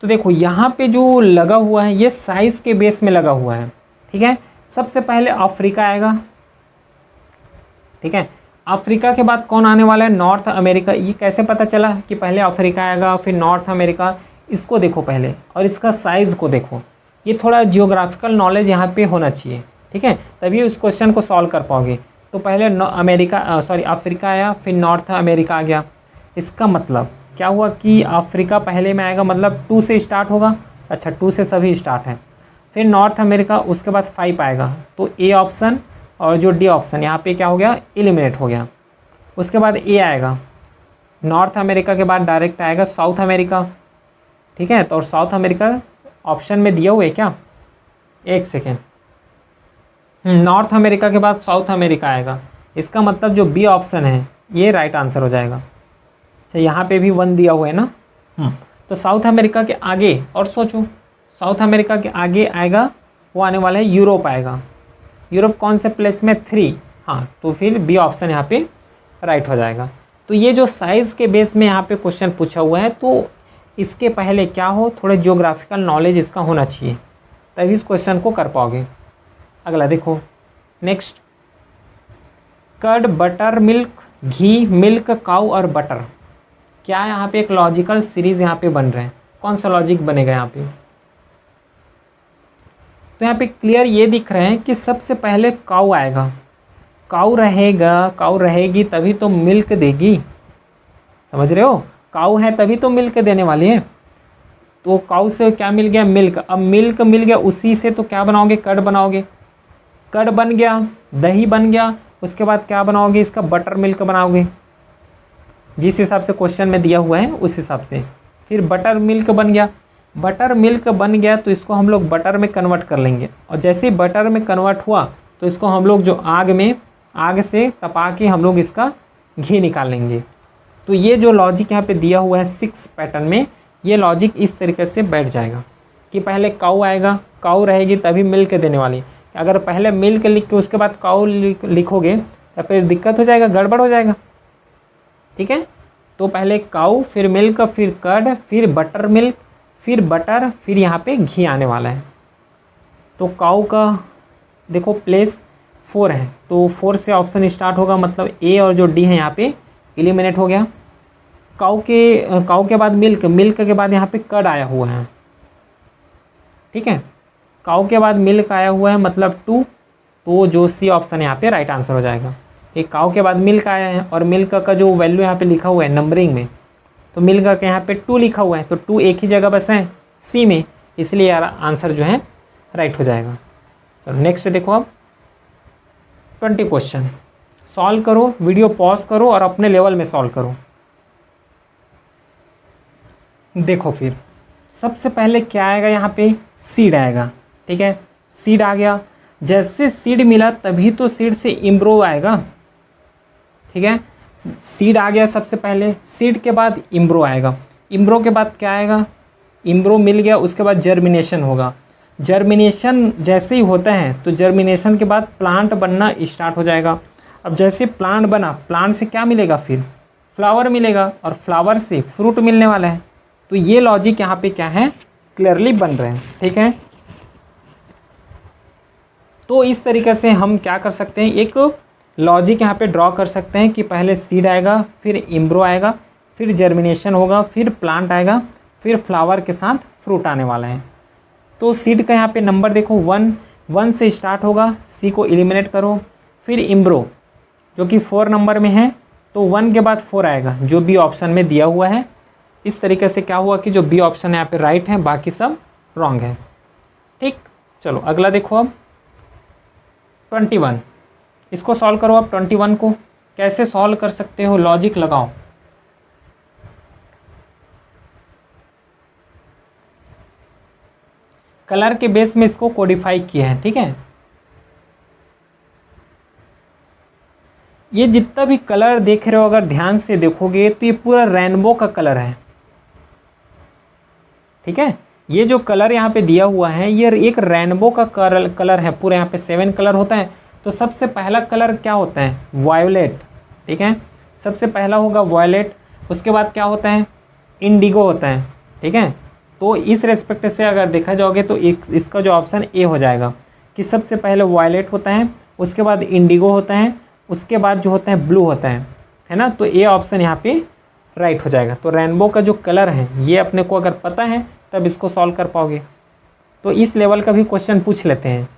तो देखो यहाँ पे जो लगा हुआ है ये साइज के बेस में लगा हुआ है, ठीक है। सबसे पहले अफ्रीका आएगा, ठीक है। अफ्रीका के बाद कौन आने वाला है, नॉर्थ अमेरिका। ये कैसे पता चला कि पहले अफ्रीका आएगा फिर नॉर्थ अमेरिका, इसको देखो पहले और इसका साइज़ को देखो। ये थोड़ा जियोग्राफिकल नॉलेज यहाँ पे होना चाहिए, ठीक है, तभी उस क्वेश्चन को सॉल्व कर पाओगे। तो पहले अफ्रीका आया, फिर नॉर्थ अमेरिका आ गया। इसका मतलब क्या हुआ कि अफ्रीका पहले में आएगा, मतलब 2 से स्टार्ट होगा। अच्छा 2 से सभी स्टार्ट हैं। फिर नॉर्थ अमेरिका, उसके बाद 5 आएगा, तो ए ऑप्शन और जो डी ऑप्शन यहाँ पे क्या हो गया, एलिमिनेट हो गया। उसके बाद ए आएगा, नॉर्थ अमेरिका के बाद डायरेक्ट आएगा साउथ अमेरिका, ठीक है। तो और साउथ अमेरिका ऑप्शन में दिया हुआ है क्या, एक सेकेंड, नॉर्थ अमेरिका के बाद साउथ अमेरिका आएगा। इसका मतलब जो बी ऑप्शन है ये राइट आंसर हो जाएगा। अच्छा यहाँ पे भी 1 दिया हुआ है ना, तो साउथ अमेरिका के आगे और सोचो, साउथ अमेरिका के आगे आएगा वो आने वाला है यूरोप आएगा। यूरोप कौन से प्लेस में, 3, हाँ, तो फिर बी ऑप्शन यहाँ पे राइट हो जाएगा। तो ये जो साइज़ के बेस में यहाँ पे क्वेश्चन पूछा हुआ है, तो इसके पहले क्या हो, थोड़े जियोग्राफिकल नॉलेज इसका होना चाहिए, तभी इस क्वेश्चन को कर पाओगे। अगला देखो नेक्स्ट, कर्ड, बटर, मिल्क, घी, मिल्क, काऊ और बटर, क्या यहाँ पे एक लॉजिकल सीरीज़ यहाँ पे बन रहे हैं। कौन सा लॉजिक बनेगा यहाँ पे, तो यहाँ पे क्लियर ये दिख रहे हैं कि सबसे पहले काऊ आएगा। काऊ रहेगा, काऊ रहेगी तभी तो मिल्क देगी, समझ रहे हो, काऊ है तभी तो मिल्क देने वाली है। तो काऊ से क्या मिल गया, मिल्क। अब मिल्क मिल गया, उसी से तो क्या बनाओगे, कर्ड बनाओगे। कर्ड बन गया, दही बन गया, उसके बाद क्या बनाओगे, इसका बटर मिल्क बनाओगे, जिस हिसाब से क्वेश्चन में दिया हुआ है उस हिसाब से। फिर बटर मिल्क बन गया। बटर मिल्क बन गया तो इसको हम लोग बटर में कन्वर्ट कर लेंगे, और जैसे ही बटर में कन्वर्ट हुआ तो इसको हम लोग जो आग से तपा के हम लोग इसका घी निकाल लेंगे। तो ये जो लॉजिक यहाँ पे दिया हुआ है 6 पैटर्न में, ये लॉजिक इस तरीके से बैठ जाएगा कि पहले काऊ आएगा, काऊ रहेगी तभी मिल्क देने वाली। अगर पहले मिल्क लिख के उसके बाद काऊ लिखोगे तो फिर दिक्कत हो जाएगा, गड़बड़ हो जाएगा। ठीक है, तो पहले काऊ, फिर मिल्क, फिर कर्ड, फिर बटर मिल्क, फिर बटर, फिर यहाँ पे घी आने वाला है। तो काऊ का देखो प्लेस 4 है, तो 4 से ऑप्शन स्टार्ट होगा, मतलब ए और जो डी है यहाँ पे एलिमिनेट हो गया। काऊ के बाद मिल्क, मिल्क के बाद यहाँ पे कर्ड आया हुआ है। ठीक है, काऊ के बाद मिल्क आया हुआ है, मतलब 2, तो जो सी ऑप्शन यहाँ पे राइट आंसर हो जाएगा। एक काऊ के बाद मिल्क आया है, और मिल्क का जो वैल्यू यहाँ पे लिखा हुआ है नंबरिंग में, तो मिल्क का यहाँ पे 2 लिखा हुआ है, तो 2 एक ही जगह बस है सी में, इसलिए यार आंसर जो है राइट हो जाएगा। चलो नेक्स्ट देखो, अब 20 क्वेश्चन सॉल्व करो, वीडियो पॉज करो और अपने लेवल में सॉल्व करो। देखो फिर सबसे पहले क्या आएगा, यहाँ पे सीड आएगा। ठीक है, सीड आ गया, जैसे सीड मिला तभी तो सीड से इम्प्रूव आएगा। ठीक है, सीड आ गया सबसे पहले, सीड के बाद इम्ब्रो आएगा, इम्ब्रो के बाद क्या आएगा, इम्ब्रो मिल गया, उसके बाद जर्मिनेशन होगा। जर्मिनेशन जैसे ही होता है तो जर्मिनेशन के बाद प्लांट बनना स्टार्ट हो जाएगा। अब जैसे प्लांट बना, प्लांट से क्या मिलेगा, फिर फ्लावर मिलेगा, और फ्लावर से फ्रूट मिलने वाला है। तो ये लॉजिक यहाँ पे क्या है, क्लियरली बन रहे हैं। ठीक है, तो इस तरीके से हम क्या कर सकते हैं, एक लॉजिक यहाँ पे ड्रॉ कर सकते हैं कि पहले सीड आएगा, फिर इम्ब्रो आएगा, फिर जर्मिनेशन होगा, फिर प्लांट आएगा, फिर फ्लावर के साथ फ्रूट आने वाला है। तो सीड का यहाँ पे नंबर देखो 1 से स्टार्ट होगा, सी को एलिमिनेट करो। फिर इम्ब्रो जो कि 4 नंबर में है, तो 1 के बाद 4 आएगा, जो बी ऑप्शन में दिया हुआ है। इस तरीके से क्या हुआ कि जो बी ऑप्शन यहाँ पे राइट है, बाकी सब रॉन्ग है। ठीक, चलो अगला देखो, अब 21 इसको सॉल्व करो। आप 21 को कैसे सॉल्व कर सकते हो, लॉजिक लगाओ। कलर के बेस में इसको कोडिफाई किया है। ठीक है, ये जितना भी कलर देख रहे हो, अगर ध्यान से देखोगे तो ये पूरा रेनबो का कलर है। ठीक है, ये जो कलर यहाँ पे दिया हुआ है, ये एक रेनबो का कलर है। पूरे यहाँ पे 7 कलर होता है, तो सबसे पहला कलर क्या होता है, वायोलेट। ठीक है, सबसे पहला होगा वायोलेट, उसके बाद क्या होता है, इंडिगो होता है। ठीक है, तो इस रेस्पेक्ट से अगर देखा जाओगे तो इसका जो ऑप्शन ए हो जाएगा कि सबसे पहले वायलेट होता है, उसके बाद इंडिगो होता है, उसके बाद जो होता है ब्लू होता है ना। तो ए ऑप्शन यहाँ पे राइट हो जाएगा। तो रेनबो का जो कलर है ये अपने को अगर पता है तब इसको सॉल्व कर पाओगे। तो इस लेवल का भी क्वेश्चन पूछ लेते हैं।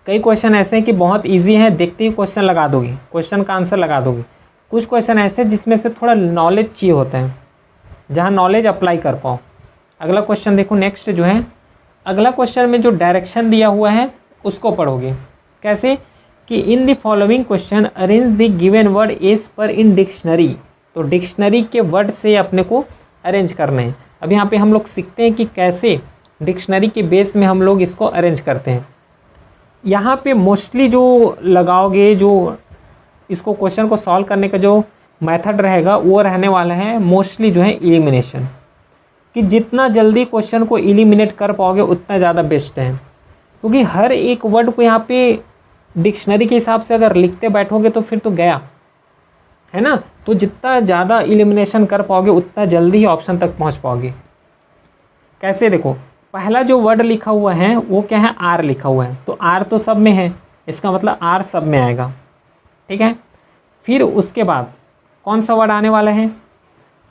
कई क्वेश्चन ऐसे हैं कि बहुत ईजी है, देखते ही क्वेश्चन लगा दोगे, क्वेश्चन का आंसर लगा दोगे। कुछ क्वेश्चन ऐसे जिसमें से थोड़ा नॉलेज चाहिए होता है, जहाँ नॉलेज अप्लाई कर पाओ। अगला क्वेश्चन देखो, नेक्स्ट जो है अगला क्वेश्चन में जो डायरेक्शन दिया हुआ है उसको पढ़ोगे। कैसे कि in the following question arrange the given word as per in dictionary. तो डिक्शनरी के वर्ड से अपने को अरेंज करना है। अब यहाँ पे हम लोग सीखते हैं कि कैसे डिक्शनरी के बेस में हम लोग इसको अरेंज करते हैं। यहाँ पे मोस्टली जो लगाओगे, जो इसको क्वेश्चन को सॉल्व करने का जो मेथड रहेगा वो रहने वाला है मोस्टली जो है एलिमिनेशन, कि जितना जल्दी क्वेश्चन को एलिमिनेट कर पाओगे उतना ज़्यादा बेस्ट है। क्योंकि हर एक वर्ड को यहाँ पे डिक्शनरी के हिसाब से अगर लिखते बैठोगे तो फिर तो गया, है ना। तो जितना ज़्यादा एलिमिनेशन कर पाओगे उतना जल्दी ही ऑप्शन तक पहुँच पाओगे। कैसे देखो, पहला जो वर्ड लिखा हुआ है वो क्या है, आर लिखा हुआ है। तो आर तो सब में है, इसका मतलब आर सब में आएगा। ठीक है, फिर उसके बाद कौन सा वर्ड आने वाला है,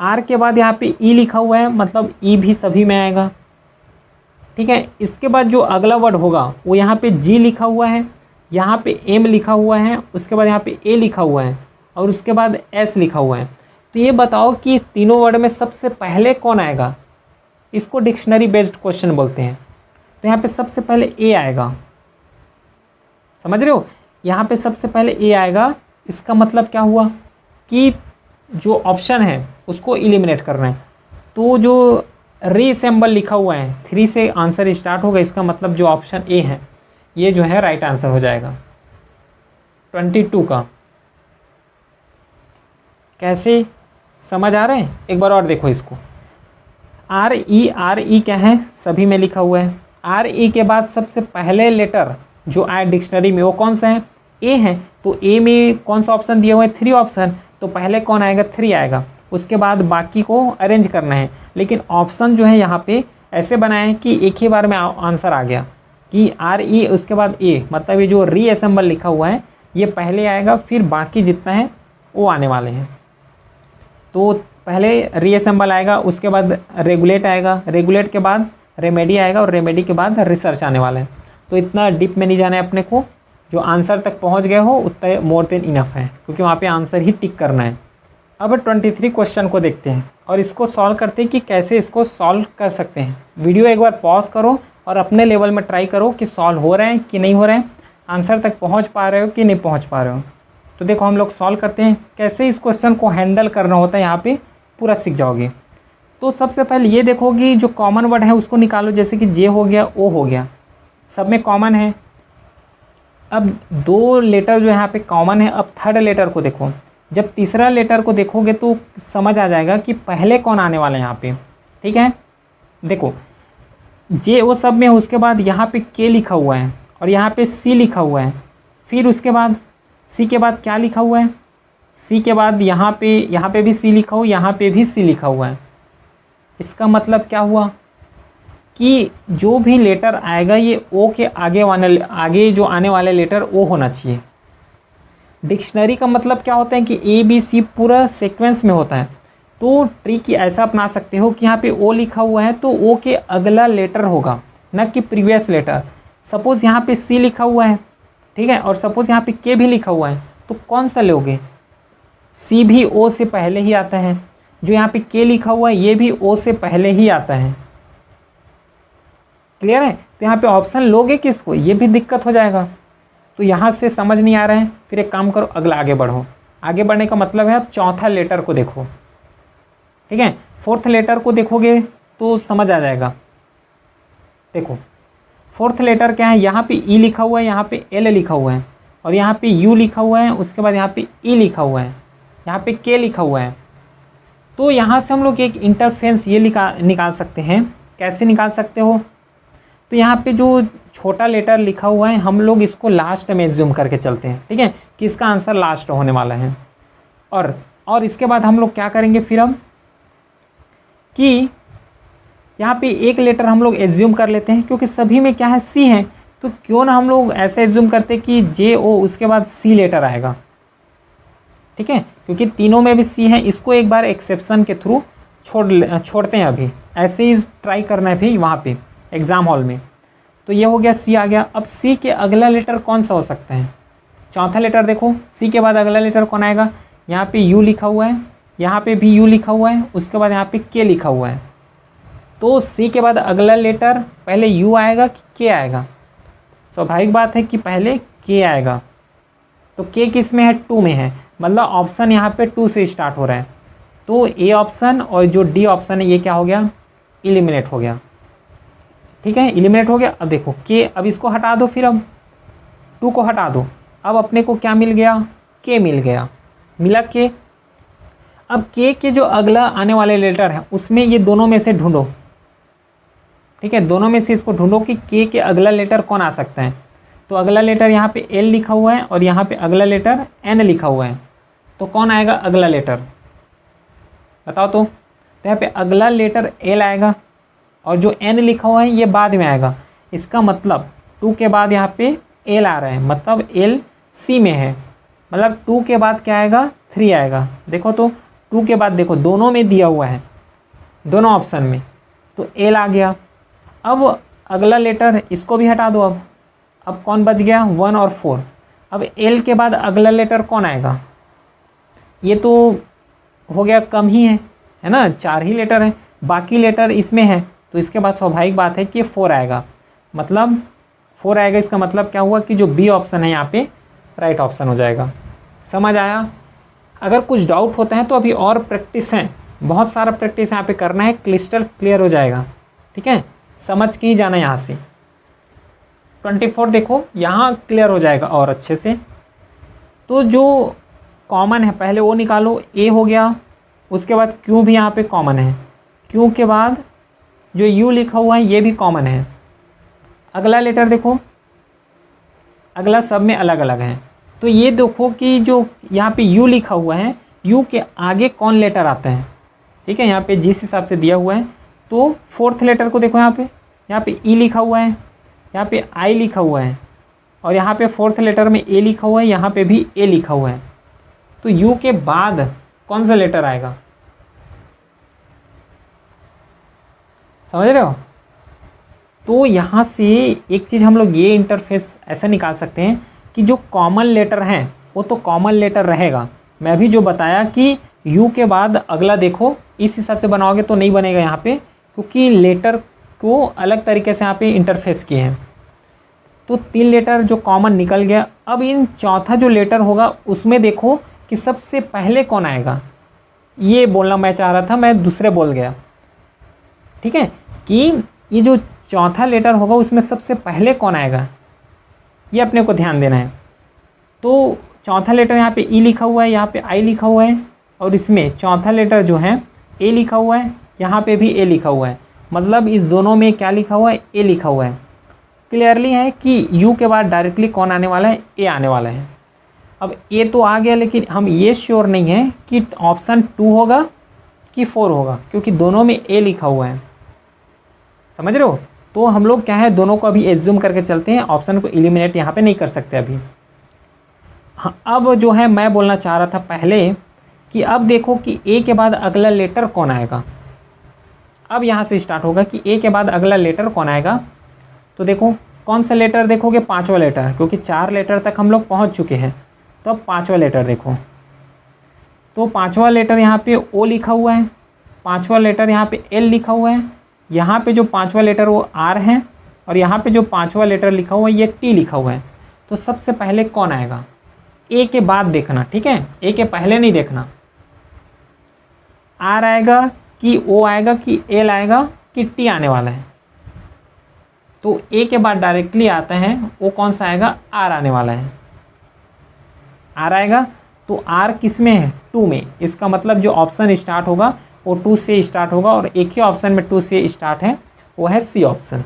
आर के बाद यहाँ पे ई लिखा हुआ है, मतलब ई भी सभी में आएगा। ठीक है, इसके बाद जो अगला वर्ड होगा वो यहाँ पे जी लिखा हुआ है, यहाँ पे एम लिखा हुआ है, उसके बाद यहाँ पे ए लिखा हुआ है और उसके बाद एस लिखा हुआ है। तो ये बताओ कि तीनों वर्ड में सबसे पहले कौन आएगा। इसको डिक्शनरी बेस्ड क्वेश्चन बोलते हैं। तो यहाँ पे सबसे पहले ए आएगा, समझ रहे हो, यहाँ पे सबसे पहले ए आएगा। इसका मतलब क्या हुआ कि जो ऑप्शन है उसको एलिमिनेट करना है। तो जो रीअसेंबल लिखा हुआ है 3 से आंसर स्टार्ट होगा, इसका मतलब जो ऑप्शन ए है ये जो है राइट आंसर हो जाएगा 22 का। कैसे समझ आ रहे हैं, एक बार और देखो इसको। आर ई क्या है, सभी में लिखा हुआ है। आर ई के बाद सबसे पहले लेटर जो आए डिक्शनरी में वो कौन सा है, ए है। तो ए में कौन सा ऑप्शन दिया हुआ है, 3 ऑप्शन। तो पहले कौन आएगा, 3 आएगा। उसके बाद बाकी को अरेंज करना है। लेकिन ऑप्शन जो है यहाँ पे ऐसे बनाए हैं कि एक ही बार में आंसर आ गया कि आर ई उसके बाद ए, मतलब ये जो रीअसेंबल लिखा हुआ है ये पहले आएगा, फिर बाकी जितना है वो आने वाले हैं। तो पहले रीअसेंबल आएगा, उसके बाद रेगुलेट आएगा, रेगुलेट के बाद रेमेडी आएगा, और रेमेडी के बाद रिसर्च आने वाला है। तो इतना डीप में नहीं जाना है अपने को, जो आंसर तक पहुंच गए हो उतना मोर देन इनफ है, क्योंकि वहाँ पे आंसर ही टिक करना है। अब 23 क्वेश्चन को देखते हैं और इसको सॉल्व करते हैं कि कैसे इसको सॉल्व कर सकते हैं। वीडियो एक बार पॉज करो और अपने लेवल में ट्राई करो कि सॉल्व हो रहे हैं कि नहीं हो रहे हैं, आंसर तक पहुँच पा रहे हो कि नहीं पहुँच पा रहे हो। तो देखो हम लोग सॉल्व करते हैं, कैसे इस क्वेश्चन को हैंडल करना होता है, यहाँ पे पूरा सीख जाओगे। तो सबसे पहले ये देखो कि जो कॉमन वर्ड है उसको निकालो, जैसे कि जे हो गया, ओ हो गया, सब में कॉमन है। अब 2 लेटर जो यहाँ पे कॉमन है। अब थर्ड लेटर को देखो, जब तीसरा लेटर को देखोगे तो समझ आ जाएगा कि पहले कौन आने वाला है यहाँ पे, ठीक है। देखो जे वो सब में, उसके बाद यहाँ पे के लिखा हुआ है और यहाँ पे सी लिखा हुआ है। फिर उसके बाद सी के बाद क्या लिखा हुआ है, सी के बाद यहाँ पे भी सी लिखा हुआ, यहाँ पे भी सी लिखा हुआ है। इसका मतलब क्या हुआ कि जो भी लेटर आएगा ये ओ के आगे जो आने वाले लेटर ओ होना चाहिए। डिक्शनरी का मतलब क्या होता है कि ए बी सी पूरा सीक्वेंस में होता है। तो ट्रिक ऐसा अपना सकते हो कि यहाँ पे ओ लिखा हुआ है तो ओ के अगला लेटर होगा, न कि प्रीवियस लेटर। सपोज़ यहाँ पे सी लिखा हुआ है, ठीक है, और सपोज़ यहाँ पे के भी लिखा हुआ है, तो कौन सा लोगे, सी भी ओ से पहले ही आता है। जो यहाँ पे के लिखा हुआ है ये भी ओ से पहले ही आता है। क्लियर है। तो यहाँ पे ऑप्शन लोगे किसको, ये भी दिक्कत हो जाएगा। तो यहाँ से समझ नहीं आ रहा है, फिर एक काम करो, अगला आगे बढ़ो। आगे बढ़ने का मतलब है अब चौथा लेटर को देखो, ठीक है। फोर्थ लेटर को देखोगे तो समझ आ जाएगा। देखो फोर्थ लेटर क्या है, यहाँ पे ई लिखा हुआ है, यहाँ पे एल लिखा हुआ है, और यहाँ पे यू लिखा हुआ है, उसके बाद यहाँ पे ई लिखा हुआ है, यहाँ पे के लिखा हुआ है। तो यहाँ से हम लोग एक इंटरफेरेंस ये निकाल सकते हैं। कैसे निकाल सकते हो, तो यहाँ पे जो छोटा लेटर लिखा हुआ है हम लोग इसको लास्ट में एज्यूम करके चलते हैं, ठीक है, कि इसका आंसर लास्ट होने वाला है। और इसके बाद हम लोग क्या करेंगे फिर अब कि यहाँ पे एक लेटर हम लोग एज्यूम कर लेते हैं, क्योंकि सभी में क्या है सी है। तो क्यों ना हम लोग ऐसे एज्यूम करते कि जे ओ उसके बाद सी लेटर आएगा, ठीक है, क्योंकि तीनों में भी सी है। इसको एक बार एक्सेप्शन के थ्रू छोड़ते हैं, अभी ऐसे ही ट्राई करना है फिर वहाँ पे एग्ज़ाम हॉल में। तो ये हो गया, सी आ गया। अब सी के अगला लेटर कौन सा हो सकता है, चौथा लेटर देखो, सी के बाद अगला लेटर कौन आएगा, यहाँ पे यू लिखा हुआ है, यहाँ पे भी यू लिखा हुआ है, उसके बाद यहाँ पे के लिखा हुआ है। तो सी के बाद अगला लेटर पहले यू आएगा कि के आएगा, स्वाभाविक बात है कि पहले के आएगा। तो के किस में है, 2 में है, मतलब ऑप्शन यहाँ पे 2 से स्टार्ट हो रहा है। तो ए ऑप्शन और जो डी ऑप्शन है ये क्या हो गया, एलिमिनेट हो गया, ठीक है, एलिमिनेट हो गया। अब देखो के, अब इसको हटा दो, फिर अब 2 को हटा दो, अब अपने को क्या मिल गया, के मिल गया, मिला के। अब के जो अगला आने वाले लेटर है उसमें ये दोनों में से ढूंढो, ठीक है, दोनों में से इसको ढूंढो कि के अगला लेटर कौन आ सकता है। तो अगला लेटर यहाँ पे एल लिखा हुआ है और यहाँ पे अगला लेटर एन लिखा हुआ है, तो कौन आएगा अगला लेटर, बताओ। तो यहाँ पे अगला लेटर एल आएगा और जो एन लिखा हुआ है ये बाद में आएगा। इसका मतलब 2 के बाद यहाँ पे एल आ रहा है, मतलब एल सी में है, मतलब 2 के बाद क्या आएगा, 3 आएगा। देखो तो 2 के बाद देखो दोनों में दिया हुआ है, दोनों ऑप्शन में, तो एल आ गया। अब अगला लेटर इसको भी हटा दो। अब कौन बच गया, 1 और 4। अब एल के बाद अगला लेटर कौन आएगा, ये तो हो गया कम ही है ना, 4 ही लेटर है, बाकी लेटर इसमें है, तो इसके बाद स्वाभाविक बात है कि 4 आएगा, मतलब 4 आएगा। इसका मतलब क्या हुआ कि जो बी ऑप्शन है यहाँ पे राइट ऑप्शन हो जाएगा। समझ आया? अगर कुछ डाउट होता है तो अभी और प्रैक्टिस है, बहुत सारा प्रैक्टिस यहाँ पे करना है, क्रिस्टल क्लियर हो जाएगा। ठीक है, समझ के ही जाना यहाँ से। 24 देखो यहाँ क्लियर हो जाएगा और अच्छे से। तो जो कॉमन है पहले वो निकालो, ए हो गया, उसके बाद क्यू भी यहाँ पे कॉमन है, क्यू के बाद जो यू लिखा हुआ है ये भी कॉमन है। अगला लेटर देखो, अगला सब में अलग अलग है। तो ये देखो कि जो यहाँ पे यू लिखा हुआ है, यू के आगे कौन लेटर आता है। ठीक है, यहाँ पे जिस हिसाब से दिया हुआ है, तो 4th लेटर को देखो, यहाँ पे ई लिखा हुआ है, यहाँ पे आई लिखा हुआ है, और यहाँ पे 4th लेटर में ए लिखा हुआ है, यहाँ पे भी ए लिखा हुआ है। तो यू के बाद कौन सा लेटर आएगा, समझ रहे हो? तो यहाँ से एक चीज़ हम लोग ये इंटरफेस ऐसा निकाल सकते हैं कि जो कॉमन लेटर हैं वो तो कॉमन लेटर रहेगा। मैं अभी जो बताया कि यू के बाद अगला देखो, इस हिसाब से बनाओगे तो नहीं बनेगा यहाँ पे, क्योंकि लेटर को अलग तरीके से यहाँ पे इंटरफेस किए हैं। तो 3 लेटर जो कॉमन निकल गया। अब इन चौथा जो लेटर होगा उसमें देखो कि सबसे पहले कौन आएगा, ये बोलना मैं चाह रहा था, मैं दूसरे बोल गया। ठीक है, कि ये जो चौथा लेटर होगा उसमें सबसे पहले कौन आएगा, ये अपने को ध्यान देना है। तो चौथा लेटर यहाँ पे ई लिखा हुआ है, यहाँ पे आई लिखा हुआ है, और इसमें चौथा लेटर जो है ए लिखा हुआ है, यहाँ पे भी ए लिखा हुआ है, मतलब इस दोनों में क्या लिखा हुआ है, ए लिखा हुआ है। क्लियरली है कि यू के बाद डायरेक्टली कौन आने वाला है, ए आने वाला है। अब ए तो आ गया, लेकिन हम ये श्योर नहीं है कि ऑप्शन 2 होगा कि 4 होगा, क्योंकि दोनों में ए लिखा हुआ है। समझ रहे हो? तो हम लोग क्या है, दोनों को अभी एज्यूम करके चलते हैं, ऑप्शन को एलिमिनेट यहाँ पे नहीं कर सकते अभी। हाँ, अब जो है मैं बोलना चाह रहा था पहले कि अब देखो कि ए के बाद अगला लेटर कौन आएगा। अब यहाँ से स्टार्ट होगा कि ए के बाद अगला लेटर कौन आएगा। तो देखो कौन सा लेटर देखोगे, 5वां लेटर, क्योंकि 4 लेटर तक हम लोग पहुँच चुके हैं। तो अब 5वां लेटर देखो, तो 5वां लेटर यहाँ पे ओ लिखा हुआ है, 5वां लेटर यहाँ पे एल लिखा हुआ है, यहाँ पे जो 5वां लेटर वो आर है, और यहाँ पे जो 5वां लेटर लिखा हुआ है ये टी लिखा हुआ है। तो सबसे पहले कौन आएगा, ए के बाद देखना। ठीक है, ए के पहले नहीं देखना। आर आएगा कि ओ आएगा कि एल आएगा कि टी आने वाला है। तो ए के बाद डायरेक्टली आता है वो कौन सा आएगा, आर आने वाला है। आर आएगा, तो आर किस में है, 2 में। इसका मतलब जो ऑप्शन स्टार्ट होगा वो 2 से स्टार्ट होगा, और एक ही ऑप्शन में 2 से स्टार्ट है, वो है सी ऑप्शन।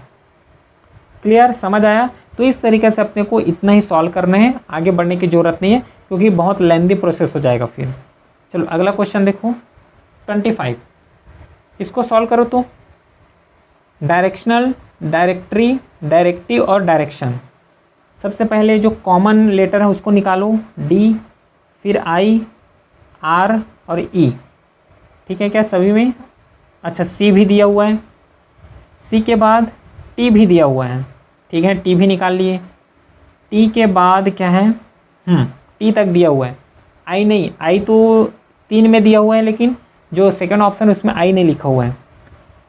क्लियर, समझ आया? तो इस तरीके से अपने को इतना ही सॉल्व करना है, आगे बढ़ने की ज़रूरत नहीं है, क्योंकि बहुत लेंदी प्रोसेस हो जाएगा फिर। चलो अगला क्वेश्चन देखो, 25। इसको सॉल्व करो तो डायरेक्शनल, डायरेक्टरी, डायरेक्टिव और डायरेक्शन। सबसे पहले जो कॉमन लेटर है उसको निकालो, डी, फिर आई, आर और ई। ठीक है क्या सभी में? अच्छा, सी भी दिया हुआ है, सी के बाद टी भी दिया हुआ है। ठीक है, टी भी निकाल लिए। टी के बाद क्या है, टी तक दिया हुआ है। आई नहीं, आई तो 3 में दिया हुआ है, लेकिन जो सेकंड ऑप्शन है उसमें आई नहीं लिखा हुआ है।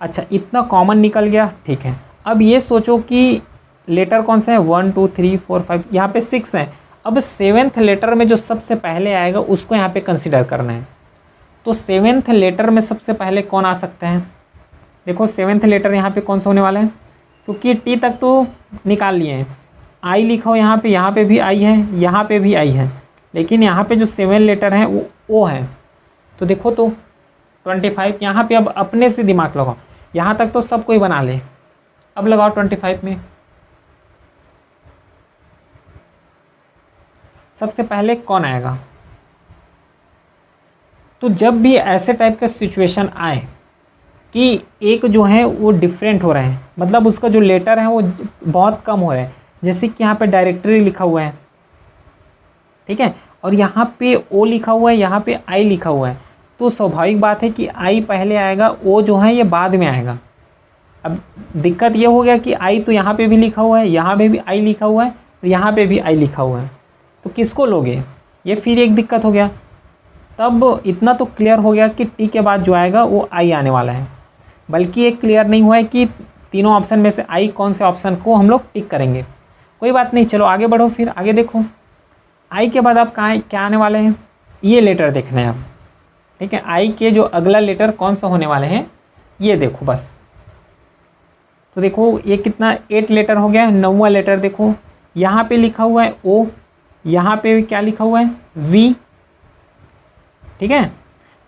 अच्छा, इतना कॉमन निकल गया। ठीक है, अब ये सोचो कि लेटर कौन सा है, 1 2 3 4 5, यहाँ पे 6 है। अब 7th लेटर में जो सबसे पहले आएगा उसको यहाँ पे कंसिडर करना है। तो 7th लेटर में सबसे पहले कौन आ सकता है, देखो 7th लेटर यहाँ पे कौन सा होने वाला है, क्योंकि टी तक तो निकाल लिए हैं। आई लिखा हो यहाँ पे भी आई है, यहाँ पे भी आई है, लेकिन यहाँ पे जो 7 लेटर है वो ओ है। तो देखो तो 25 यहाँ पे अब अपने से दिमाग लगाओ, यहाँ तक तो सब कोई बना ले, अब लगाओ 25 में। सबसे पहले कौन आएगा। तो जब भी ऐसे टाइप का सिचुएशन आए कि एक जो है वो डिफरेंट हो रहे हैं, मतलब उसका जो लेटर है वो बहुत कम हो रहा है, जैसे कि यहाँ पे डायरेक्टरी लिखा हुआ है, ठीक है, और यहाँ पे ओ लिखा हुआ है, यहाँ पे आई लिखा हुआ है, तो स्वाभाविक बात है कि आई पहले आएगा, ओ जो है ये बाद में आएगा। अब दिक्कत ये हो गया कि आई तो यहाँ पे भी लिखा हुआ है, यहाँ पे भी आई लिखा हुआ है, और यहाँ पे भी आई लिखा हुआ है, तो किसको लोगे, ये फिर एक दिक्कत हो गया। तब इतना तो क्लियर हो गया कि टी के बाद जो आएगा वो आई आने वाला है। बल्कि एक क्लियर नहीं हुआ है कि तीनों ऑप्शन में से आई कौन से ऑप्शन को हम लोग टिक करेंगे। कोई बात नहीं, चलो आगे बढ़ो, फिर आगे देखो। आई के बाद आप कहाँ क्या आने वाले हैं, ये लेटर देखना है अब, ठीक है। आई के जो अगला लेटर कौन सा होने वाले हैं ये देखो बस। तो देखो ये कितना 8 लेटर हो गया, 9वां लेटर देखो, यहाँ पे लिखा हुआ है ओ, यहाँ पे क्या लिखा हुआ है वी, ठीक है।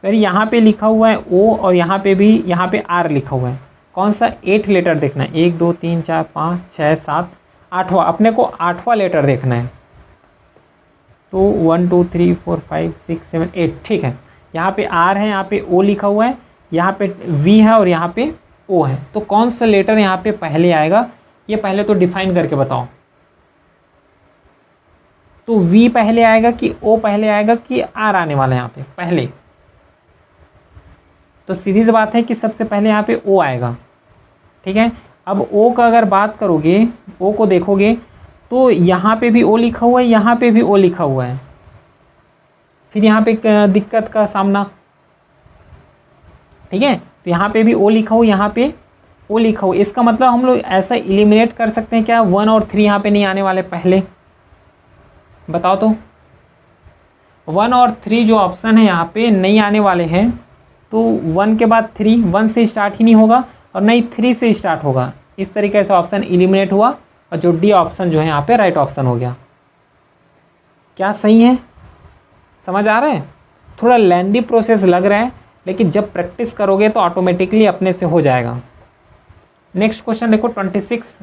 फिर यहाँ पे लिखा हुआ है ओ और यहाँ पे भी यहाँ पे आर लिखा हुआ है। कौन सा 8 लेटर देखना है, 1 2 3 4 5 6 7 8वां, अपने को 8वां लेटर देखना है। तो 1 2 3 4 5 6 7 8, ठीक है। यहाँ पे आर है, यहाँ पे ओ लिखा हुआ है, यहाँ पे वी है और यहाँ पे ओ है। तो कौन सा लेटर यहाँ पे पहले आएगा ये पहले तो डिफाइन करके बताओ। तो वी पहले आएगा कि ओ पहले आएगा कि आर आने वाला है यहाँ पे पहले। तो सीधी सी बात है कि सबसे पहले यहाँ पे ओ आएगा, ठीक है। अब ओ का अगर बात करोगे, ओ को देखोगे तो यहाँ पे भी ओ लिखा हुआ है, यहाँ पे भी ओ लिखा हुआ है। फिर यहाँ पे दिक्कत का सामना, ठीक है। तो यहाँ पे भी ओ लिखा हुआ, यहाँ पे ओ लिखा हुआ। इसका मतलब हम लोग ऐसा एलिमिनेट कर सकते हैं क्या, 1 और 3 यहाँ पे नहीं आने वाले पहले, बताओ तो। 1 और 3 जो ऑप्शन है यहाँ पे नहीं आने वाले हैं। तो 1 के बाद 3, 1 से स्टार्ट ही नहीं होगा और नहीं 3 से स्टार्ट होगा। इस तरीके से ऑप्शन एलिमिनेट हुआ और जो डी ऑप्शन जो है यहाँ पे राइट ऑप्शन हो गया। क्या सही है, समझ आ रहा है। थोड़ा लेंदी प्रोसेस लग रहा है लेकिन जब प्रैक्टिस करोगे तो ऑटोमेटिकली अपने से हो जाएगा। नेक्स्ट क्वेश्चन देखो 26,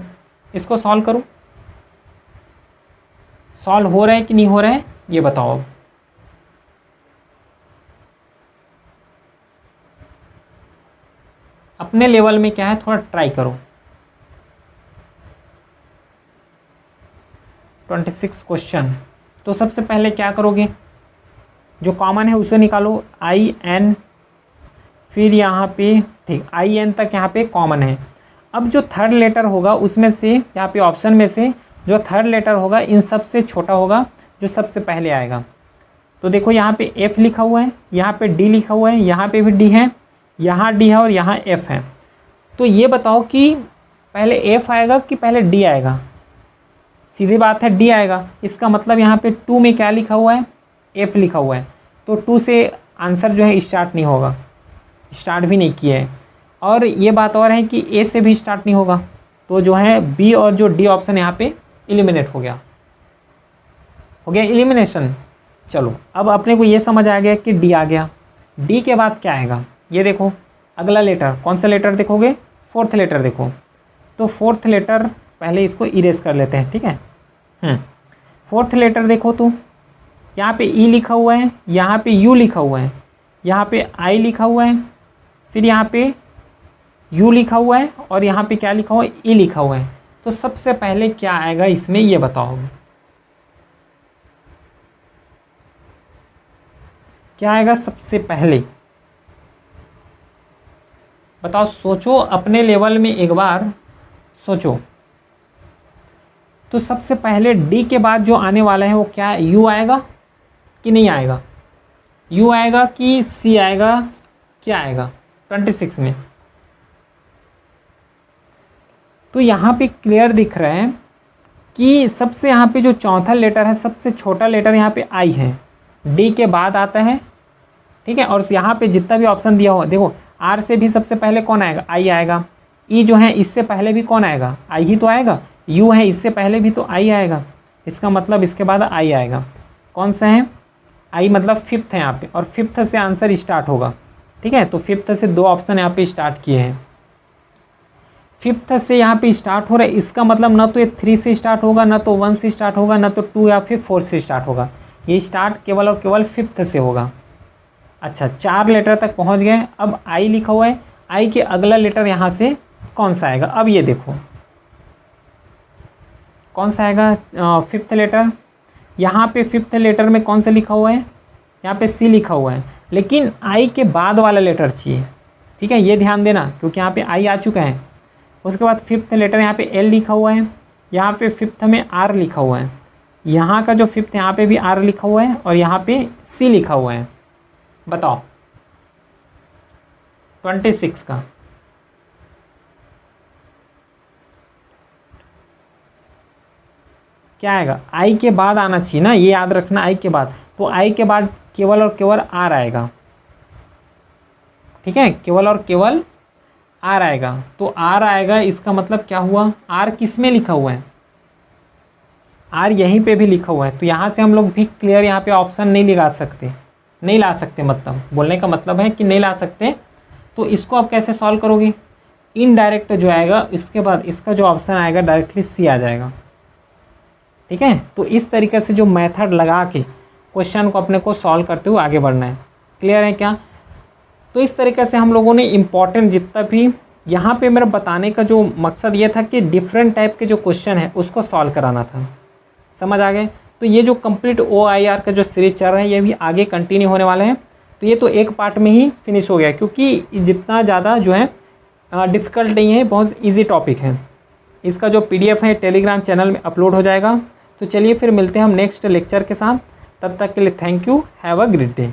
इसको सॉल्व करो। सॉल्व हो रहा है कि नहीं हो रहा है ये बताओ अब। अपने लेवल में क्या है थोड़ा ट्राई करो। 26 क्वेश्चन। तो सबसे पहले क्या करोगे, जो कॉमन है उसे निकालो, आई एन, फिर यहाँ पे ठीक आई एन तक यहाँ पे कॉमन है। अब जो थर्ड लेटर होगा उसमें से यहाँ पे ऑप्शन में से जो थर्ड लेटर होगा इन सबसे छोटा होगा जो सबसे पहले आएगा। तो देखो यहाँ पे एफ लिखा हुआ है, यहाँ पे डी लिखा हुआ है, यहाँ पे भी डी है, यहाँ डी है और यहाँ एफ है। तो ये बताओ कि पहले एफ आएगा कि पहले डी आएगा। सीधी बात है डी आएगा। इसका मतलब यहाँ पे 2 में क्या लिखा हुआ है, एफ लिखा हुआ है। तो 2 से आंसर जो है स्टार्ट नहीं होगा, स्टार्ट भी नहीं किया है। और ये बात और है कि ए से भी स्टार्ट नहीं होगा। तो जो है बी और जो डी ऑप्शन यहाँ पे एलिमिनेट हो गया एलिमिनेशन। चलो अब अपने को ये समझ आ गया कि डी आ गया। डी के बाद क्या आएगा ये देखो, अगला लेटर कौन सा लेटर देखोगे, 4th लेटर देखो। तो 4th लेटर पहले इसको इरेज कर लेते हैं, ठीक है। 4th लेटर देखो तो यहाँ पे ई लिखा हुआ है, यहाँ पे यू लिखा हुआ है, यहाँ पे आई लिखा हुआ है, फिर यहाँ पे यू लिखा हुआ है और यहाँ पे क्या लिखा हुआ है, ई लिखा हुआ है। तो सबसे पहले क्या आएगा इसमें ये बताओ, क्या आएगा सबसे पहले बताओ। सोचो अपने लेवल में एक बार सोचो। तो सबसे पहले डी के बाद जो आने वाला है वो क्या, यू आएगा कि नहीं आएगा, यू आएगा कि सी आएगा, क्या आएगा 26 में। तो यहाँ पे क्लियर दिख रहा है कि सबसे यहाँ पे जो चौथा लेटर है, सबसे छोटा लेटर यहाँ पे आई है, डी के बाद आता है, ठीक है। और यहाँ पे जितना भी ऑप्शन दिया हुआ देखो, आर से भी सबसे पहले कौन आएगा, आई आएगा। ई जो है इससे पहले भी कौन आएगा, आई ही तो आएगा। यू है इससे पहले भी तो आई आएगा, इसका मतलब इसके बाद आई आएगा। कौन सा है, आई मतलब 5th है यहाँ पे, और 5th से आंसर स्टार्ट होगा, ठीक है। तो 5th से 2 ऑप्शन यहाँ पे स्टार्ट किए हैं, 5th से यहाँ पे स्टार्ट हो रहा है। इसका मतलब ना तो ये 3 से स्टार्ट होगा, ना तो 1 से स्टार्ट होगा, ना तो 2 या फिर 4 से स्टार्ट होगा। ये स्टार्ट केवल और केवल 5th से होगा। अच्छा 4 लेटर तक पहुँच गए। अब आई लिखा हुआ है, आई के अगला लेटर यहाँ से कौन सा आएगा, अब ये देखो कौन सा आएगा, 5th लेटर। यहाँ पे 5th लेटर में कौन सा लिखा हुआ है, यहाँ पे सी लिखा हुआ है, लेकिन आई के बाद वाला लेटर चाहिए, ठीक है। ये ध्यान देना क्योंकि यहाँ पे आई आ चुका है। उसके बाद 5th लेटर यहाँ पे एल लिखा हुआ है, यहाँ पे 5th में आर लिखा हुआ है, यहाँ का जो 5th यहाँ पे भी आर लिखा हुआ है और यहाँ पे सी लिखा हुआ है। बताओ 26 का क्या आएगा, आई के बाद आना चाहिए ना, ये याद रखना, आई के बाद। तो आई के बाद केवल और केवल आर आएगा, ठीक है, केवल और केवल आर आएगा। तो आर आएगा, इसका मतलब क्या हुआ, आर किस में लिखा हुआ है, आर यहीं पे भी लिखा हुआ है। तो यहाँ से हम लोग भी क्लियर यहाँ पे ऑप्शन नहीं लगा सकते, नहीं ला सकते, मतलब बोलने का मतलब है कि नहीं ला सकते। तो इसको आप कैसे सॉल्व करोगे, इनडायरेक्ट जो आएगा इसके बाद इसका जो ऑप्शन आएगा डायरेक्टली सी आ जाएगा, ठीक है। तो इस तरीके से जो मेथड लगा के क्वेश्चन को अपने को सॉल्व करते हुए आगे बढ़ना है। क्लियर है क्या। तो इस तरीके से हम लोगों ने इम्पॉर्टेंट जितना भी यहाँ पे मेरा बताने का जो मकसद ये था कि डिफरेंट टाइप के जो क्वेश्चन है उसको सॉल्व कराना था, समझ आ गए। तो ये जो कंप्लीट OIR का जो सीरीज चल रहा है ये भी आगे कंटिन्यू होने वाले हैं। तो ये तो एक पार्ट में ही फिनिश हो गया, क्योंकि जितना ज़्यादा जो है डिफ़िकल्ट नहीं है, बहुत इजी टॉपिक है। इसका जो PDF है टेलीग्राम चैनल में अपलोड हो जाएगा। तो चलिए फिर मिलते हैं हम नेक्स्ट लेक्चर के साथ, तब तक के लिए thank you, have a great day.